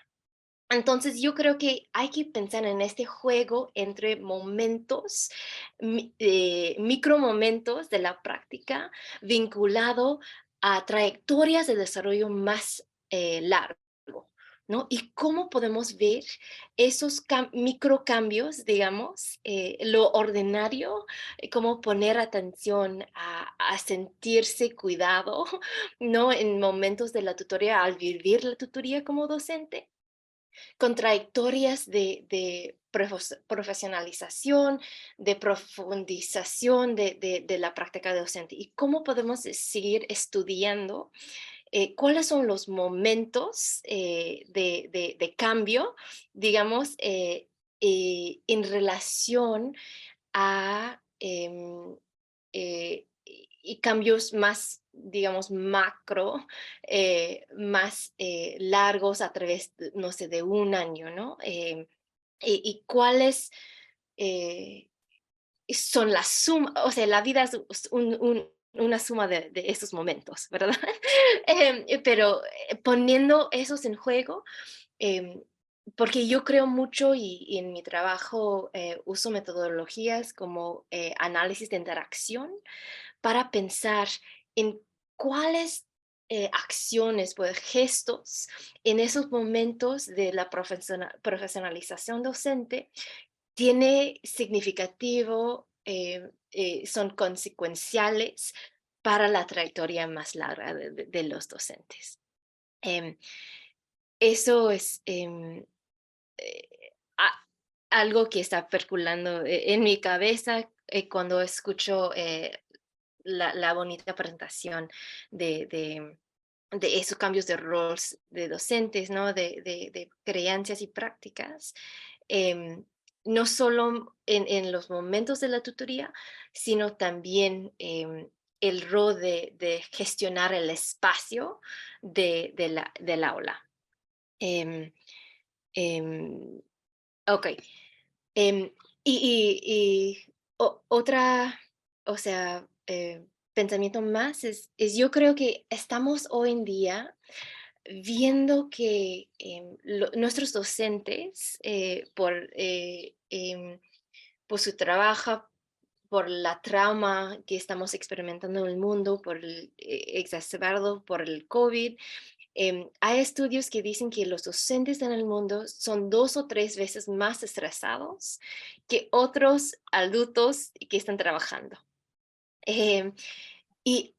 Entonces, yo creo que hay que pensar en este juego entre momentos, micromomentos de la práctica vinculado a trayectorias de desarrollo más largo, ¿no? Y cómo podemos ver esos microcambios, digamos, lo ordinario, cómo poner atención a sentirse cuidado, ¿no? En momentos de la tutoría, al vivir la tutoría como docente con trayectorias de profesionalización, de profundización de la práctica docente y cómo podemos seguir estudiando cuáles son los momentos de cambio, digamos, en relación a y cambios más, digamos, macro, más largos a través, no sé, de un año, ¿no? Y cuáles son la suma, o sea, la vida es una suma de esos momentos, ¿verdad? Pero poniendo esos en juego, em, porque yo creo mucho y en mi trabajo uso metodologías como análisis de interacción para pensar en cuáles acciones, pues gestos en esos momentos de la profesionalización docente tiene significativo, son consecuenciales para la trayectoria más larga de los docentes. Eso es algo que está perculando en mi cabeza cuando escucho la bonita presentación de esos cambios de roles de docentes, ¿no? De creencias y prácticas. No solo en los momentos de la tutoría, sino también el rol de gestionar el espacio del aula. Ok. Y otra, o sea, pensamiento más es yo creo que estamos hoy en día viendo que nuestros docentes, por su trabajo, por la trauma que estamos experimentando en el mundo, por el exacerbado por el COVID, hay estudios que dicen que los docentes en el mundo son 2 o 3 veces más estresados que otros adultos que están trabajando. Y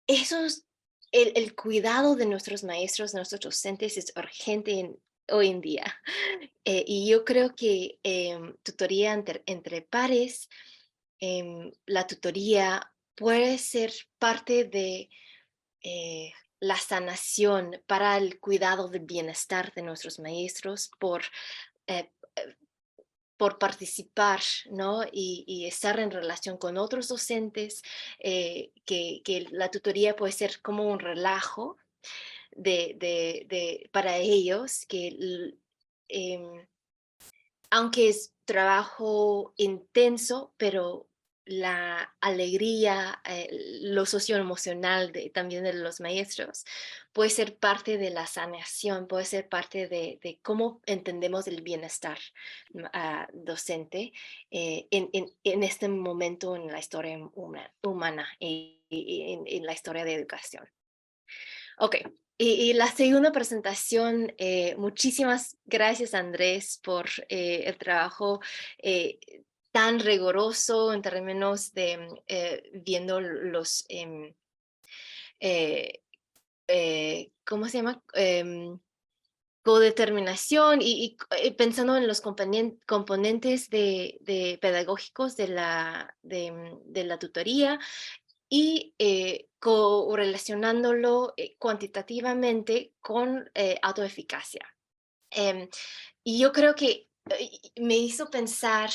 eso es, el cuidado de nuestros maestros, nuestros docentes es urgente hoy en día. Y yo creo que tutoría entre pares, la tutoría puede ser parte de la sanación para el cuidado del bienestar de nuestros maestros eh, por participar, ¿no? Y estar en relación con otros docentes, que la tutoría puede ser como un relajo para ellos, aunque es trabajo intenso, pero la alegría, lo socioemocional también de los maestros, puede ser parte de la sanación, puede ser parte de cómo entendemos el bienestar docente en este momento en la historia humana y en la historia de educación. Ok, y la segunda presentación, muchísimas gracias Andrés por el trabajo tan riguroso en términos de viendo los, ¿cómo se llama? Codeterminación y pensando en los componentes pedagógicos de la tutoría y correlacionándolo cuantitativamente con autoeficacia. Y yo creo que me hizo pensar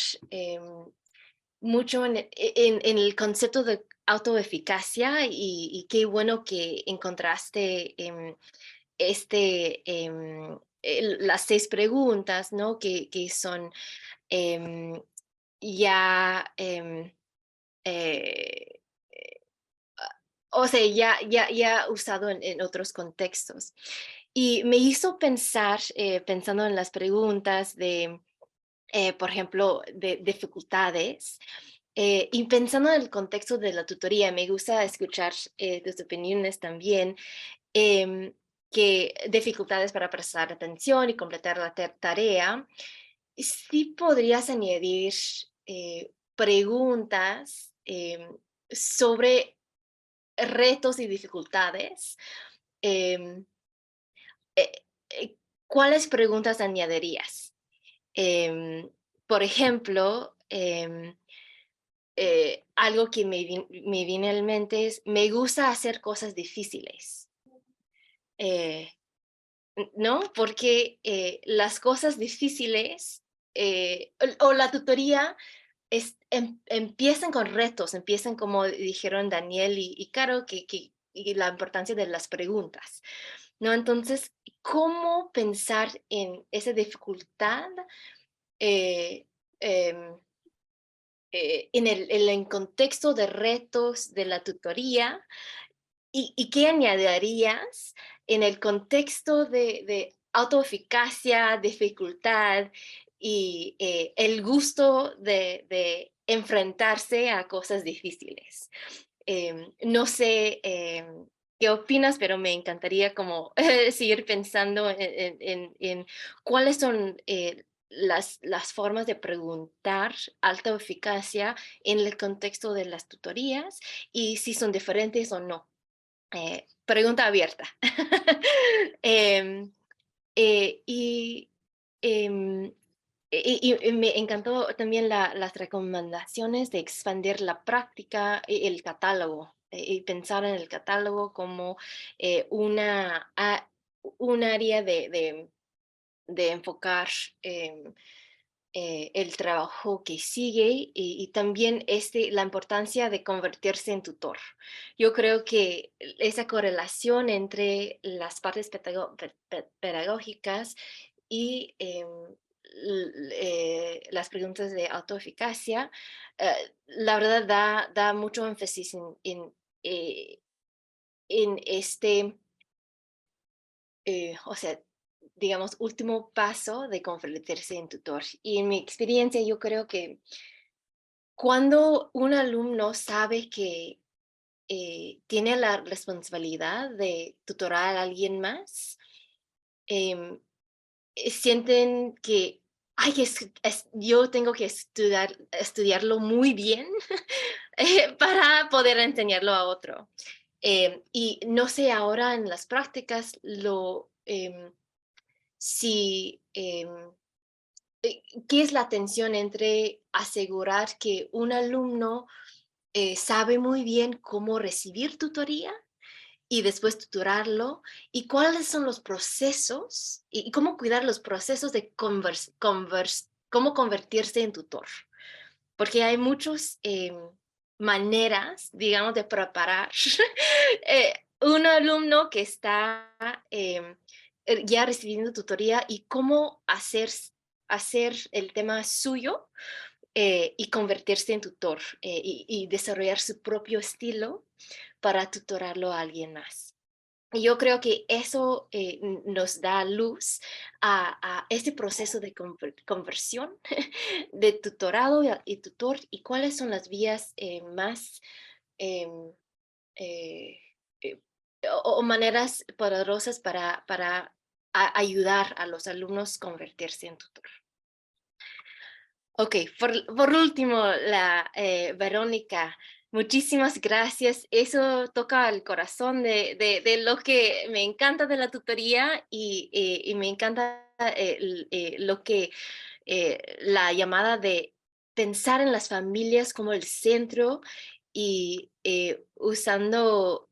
mucho en el concepto de autoeficacia y qué bueno que encontraste las 6 preguntas, ¿no? Que son ya... o sea, ya usado en otros contextos. Y me hizo pensar, pensando en las preguntas de, por ejemplo, de dificultades, y pensando en el contexto de la tutoría, me gusta escuchar tus opiniones también, que dificultades para prestar atención y completar la tarea. Sí podrías añadir preguntas sobre retos y dificultades, em, eh, ¿cuáles preguntas añadirías? Por ejemplo, algo que me viene a la mente es, me gusta hacer cosas difíciles. ¿No? Porque las cosas difíciles o la tutoría empiezan con retos, empiezan como dijeron Daniel y Caro, y la importancia de las preguntas, ¿no? Entonces, ¿cómo pensar en esa dificultad eh, em, en el contexto de retos de la tutoría? ¿Y qué añadirías en el contexto de autoeficacia, dificultad y el gusto de enfrentarse a cosas difíciles? No sé qué opinas, pero me encantaría como seguir pensando en cuáles son las formas de preguntar alta eficacia en el contexto de las tutorías y si son diferentes o no. Pregunta abierta. Em, eh, y, em, y me encantó también las recomendaciones de expandir la práctica y el catálogo y pensar en el catálogo como un área de enfocar el trabajo que sigue y también la importancia de convertirse en tutor. Yo creo que esa correlación entre las partes pedagógicas y las preguntas de autoeficacia, la verdad da mucho énfasis en este, o sea, digamos, último paso de convertirse en tutor. Y en mi experiencia yo creo que cuando un alumno sabe que tiene la responsabilidad de tutorar a alguien más, sienten que ay, yo tengo que estudiarlo muy bien para poder enseñarlo a otro. Y no sé ahora en las prácticas si qué es la tensión entre asegurar que un alumno sabe muy bien cómo recibir tutoría y después tutorarlo, y cuáles son los procesos y cómo cuidar los procesos de cómo convertirse en tutor. Porque hay muchas maneras, digamos, de preparar un alumno que está ya recibiendo tutoría y cómo hacer el tema suyo y convertirse en tutor y desarrollar su propio estilo para tutorarlo a alguien más. Y yo creo que eso nos da luz a este proceso de conversión de tutorado y tutor y cuáles son las vías más em, eh, eh, o maneras poderosas para ayudar a los alumnos a convertirse en tutor. Ok, por último, Verónica, muchísimas gracias. Eso toca el corazón de lo que me encanta de la tutoría y me encanta lo que la llamada de pensar en las familias como el centro y usando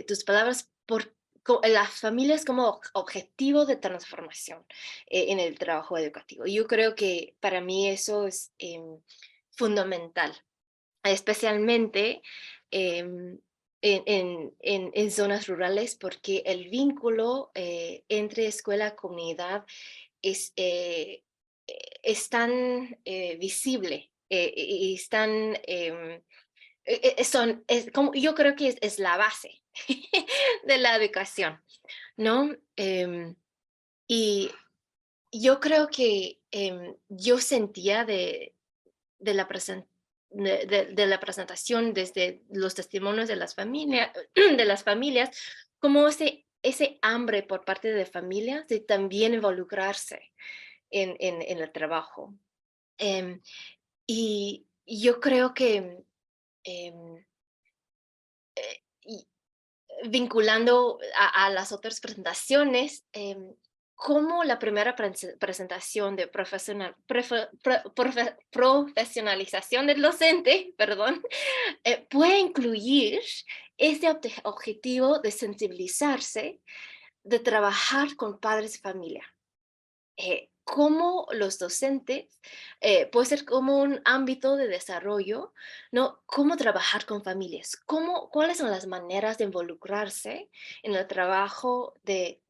tus palabras las familias como objetivo de transformación en el trabajo educativo. Yo creo que para mí eso es fundamental, especialmente en zonas rurales, porque el vínculo entre escuela y comunidad es tan visible y es tan... yo creo que es la base de la educación, ¿no? Y yo creo que yo sentía de la presentación desde los testimonios de las familias, como ese hambre por parte de familias de también involucrarse en el trabajo. Y yo creo que vinculando a las otras presentaciones, cómo la primera presentación de profesionalización del docente, perdón, puede incluir ese objetivo de sensibilizarse, de trabajar con padres de familia. Cómo los docentes puede ser como un ámbito de desarrollo, ¿no? Cómo trabajar con familias, cuáles son las maneras de involucrarse en el trabajo de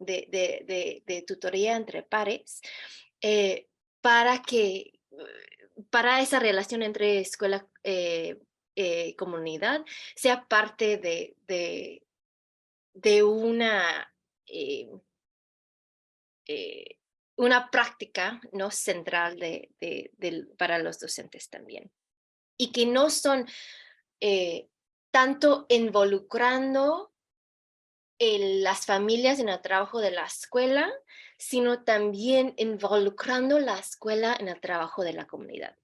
tutoría entre pares para esa relación entre escuela comunidad sea parte de una práctica, ¿no?, central para los docentes también. Y que no son tanto involucrando las familias en el trabajo de la escuela, sino también involucrando la escuela en el trabajo de la comunidad.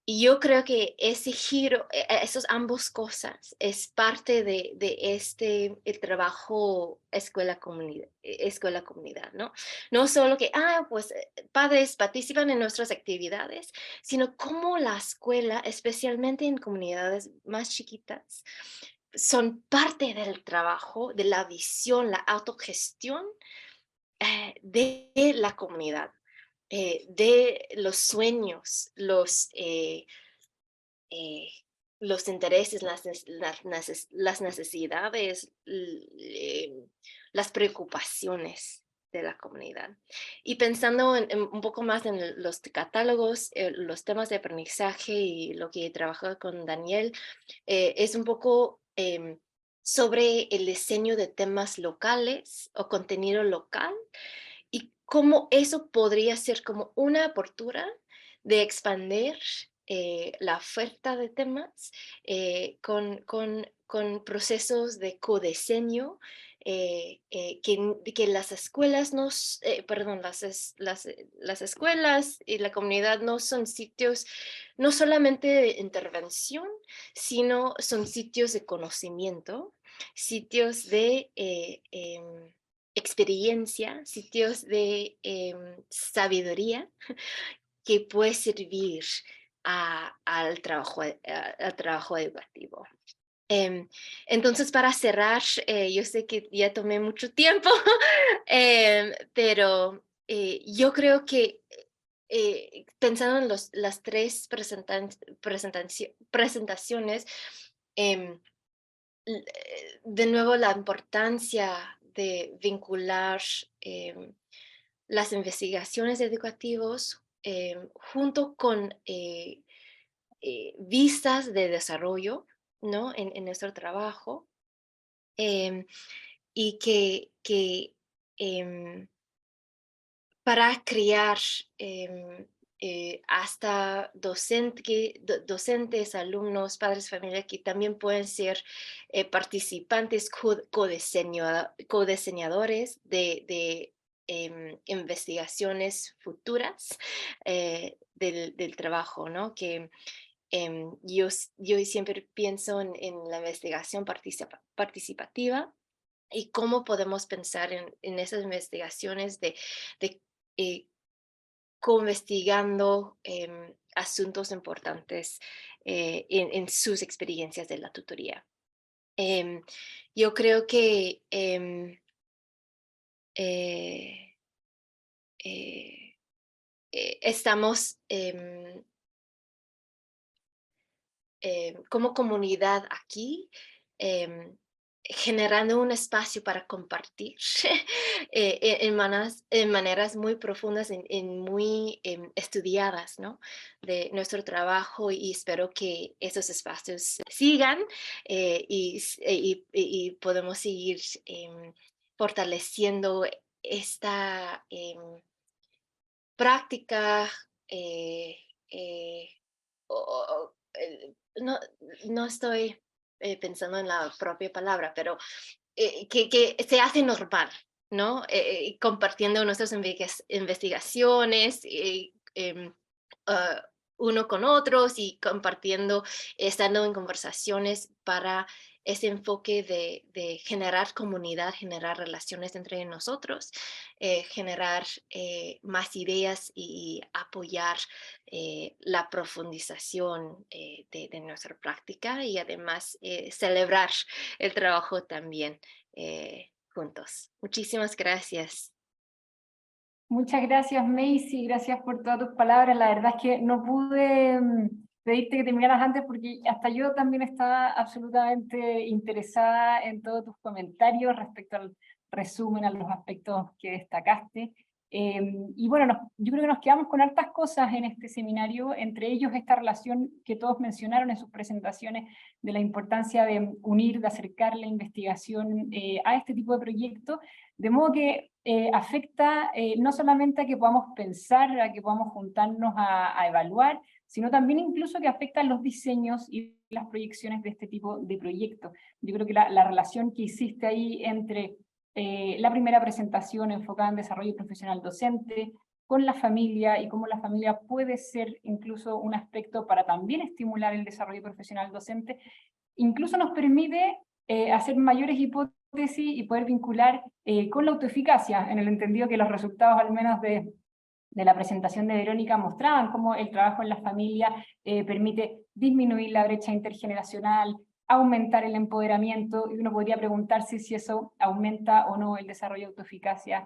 Y yo creo que ese giro, esos ambos cosas, es parte de el trabajo escuela-comunidad, ¿no? No solo que, pues padres participan en nuestras actividades, sino cómo la escuela, especialmente en comunidades más chiquitas, son parte del trabajo, de la visión, la autogestión de la comunidad. De los sueños, los intereses, las necesidades, las preocupaciones de la comunidad. Y pensando un poco más en los catálogos, los temas de aprendizaje y lo que he trabajado con Daniel, es un poco sobre el diseño de temas locales o contenido local y cómo eso podría ser como una apertura de expandir la oferta de temas con procesos de codiseño que las escuelas las escuelas y la comunidad no son sitios no solamente de intervención, sino son sitios de conocimiento, sitios de experiencia, sitios de sabiduría que puede servir al trabajo educativo. Entonces, para cerrar, yo sé que ya tomé mucho tiempo, pero yo creo que pensando en las tres presentaciones, de nuevo la importancia de vincular las investigaciones educativas junto con vistas de desarrollo, ¿no? en nuestro trabajo, y que para crear hasta docentes, alumnos, padres de familia que también pueden ser participantes, codiseñadores de investigaciones futuras del trabajo, ¿no? Que yo siempre pienso en la investigación participativa y cómo podemos pensar en esas investigaciones de co-investigando asuntos importantes en sus experiencias de la tutoría. Yo creo que estamos como comunidad aquí generando un espacio para compartir en maneras muy profundas, muy estudiadas, ¿no? De nuestro trabajo, y espero que esos espacios sigan y podemos seguir fortaleciendo esta práctica no estoy pensando en la propia palabra, pero que se hace normal, ¿no? Compartiendo nuestras investigaciones uno con otros y compartiendo, estando en conversaciones para ese enfoque de generar comunidad, generar relaciones entre nosotros, generar más ideas y apoyar la profundización de nuestra práctica y además celebrar el trabajo también juntos. Muchísimas gracias. Muchas gracias, Macy, gracias por todas tus palabras. La verdad es que no pude pedirte que terminaras antes porque hasta yo también estaba absolutamente interesada en todos tus comentarios respecto al resumen, a los aspectos que destacaste. Y bueno, yo creo que nos quedamos con hartas cosas en este seminario, entre ellos esta relación que todos mencionaron en sus presentaciones de la importancia de unir, de acercar la investigación a este tipo de proyectos, de modo que afecta no solamente a que podamos pensar, a que podamos juntarnos a evaluar, sino también incluso que afecta a los diseños y las proyecciones de este tipo de proyectos. Yo creo que la relación que hiciste ahí entre la primera presentación enfocada en desarrollo profesional docente, con la familia y cómo la familia puede ser incluso un aspecto para también estimular el desarrollo profesional docente, incluso nos permite hacer mayores hipótesis y poder vincular con la autoeficacia, en el entendido que los resultados al menos de la presentación de Verónica mostraban cómo el trabajo en la familia permite disminuir la brecha intergeneracional, aumentar el empoderamiento, y uno podría preguntarse si eso aumenta o no el desarrollo de autoeficacia,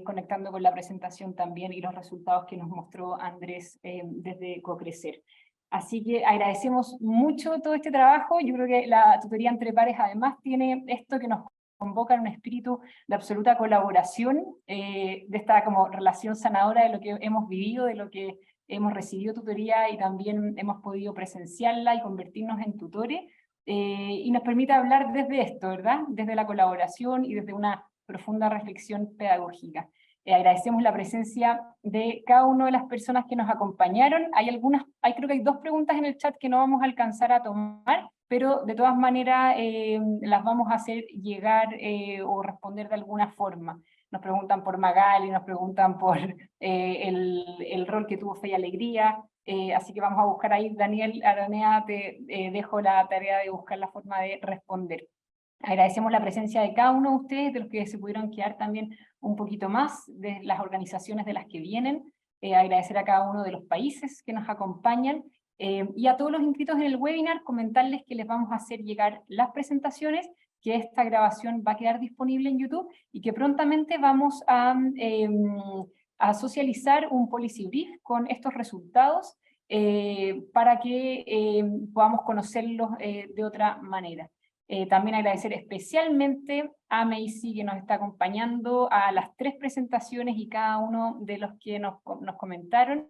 conectando con la presentación también y los resultados que nos mostró Andrés desde CoCrecer. Así que agradecemos mucho todo este trabajo. Yo creo que la tutoría entre pares además tiene esto que nos convoca en un espíritu de absoluta colaboración, de esta como relación sanadora de lo que hemos vivido, de lo que hemos recibido tutoría y también hemos podido presenciarla y convertirnos en tutores, y nos permite hablar desde esto, ¿verdad? Desde la colaboración y desde una profunda reflexión pedagógica. Agradecemos la presencia de cada una de las personas que nos acompañaron. Creo que hay 2 preguntas en el chat que no vamos a alcanzar a tomar, pero de todas maneras las vamos a hacer llegar o responder de alguna forma. Nos preguntan por Magali, nos preguntan por el rol que tuvo Fe y Alegría, así que vamos a buscar ahí. Daniel Aranea, te dejo la tarea de buscar la forma de responder. Agradecemos la presencia de cada uno de ustedes, de los que se pudieron quedar también un poquito más, de las organizaciones de las que vienen, agradecer a cada uno de los países que nos acompañan, y a todos los inscritos en el webinar, comentarles que les vamos a hacer llegar las presentaciones, que esta grabación va a quedar disponible en YouTube, y que prontamente vamos a socializar un policy brief con estos resultados, para que podamos conocerlos de otra manera. También agradecer especialmente a Macy, que nos está acompañando, a las 3 presentaciones y cada uno de los que nos comentaron.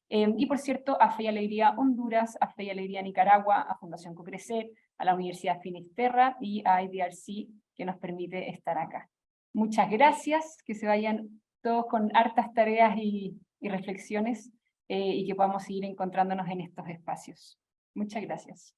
Y por cierto, a Fe y Alegría Honduras, a Fe y Alegría Nicaragua, a Fundación Cocrecer, a la Universidad Finisterra y a IDRC, que nos permite estar acá. Muchas gracias, que se vayan todos con hartas tareas y reflexiones, y que podamos seguir encontrándonos en estos espacios. Muchas gracias.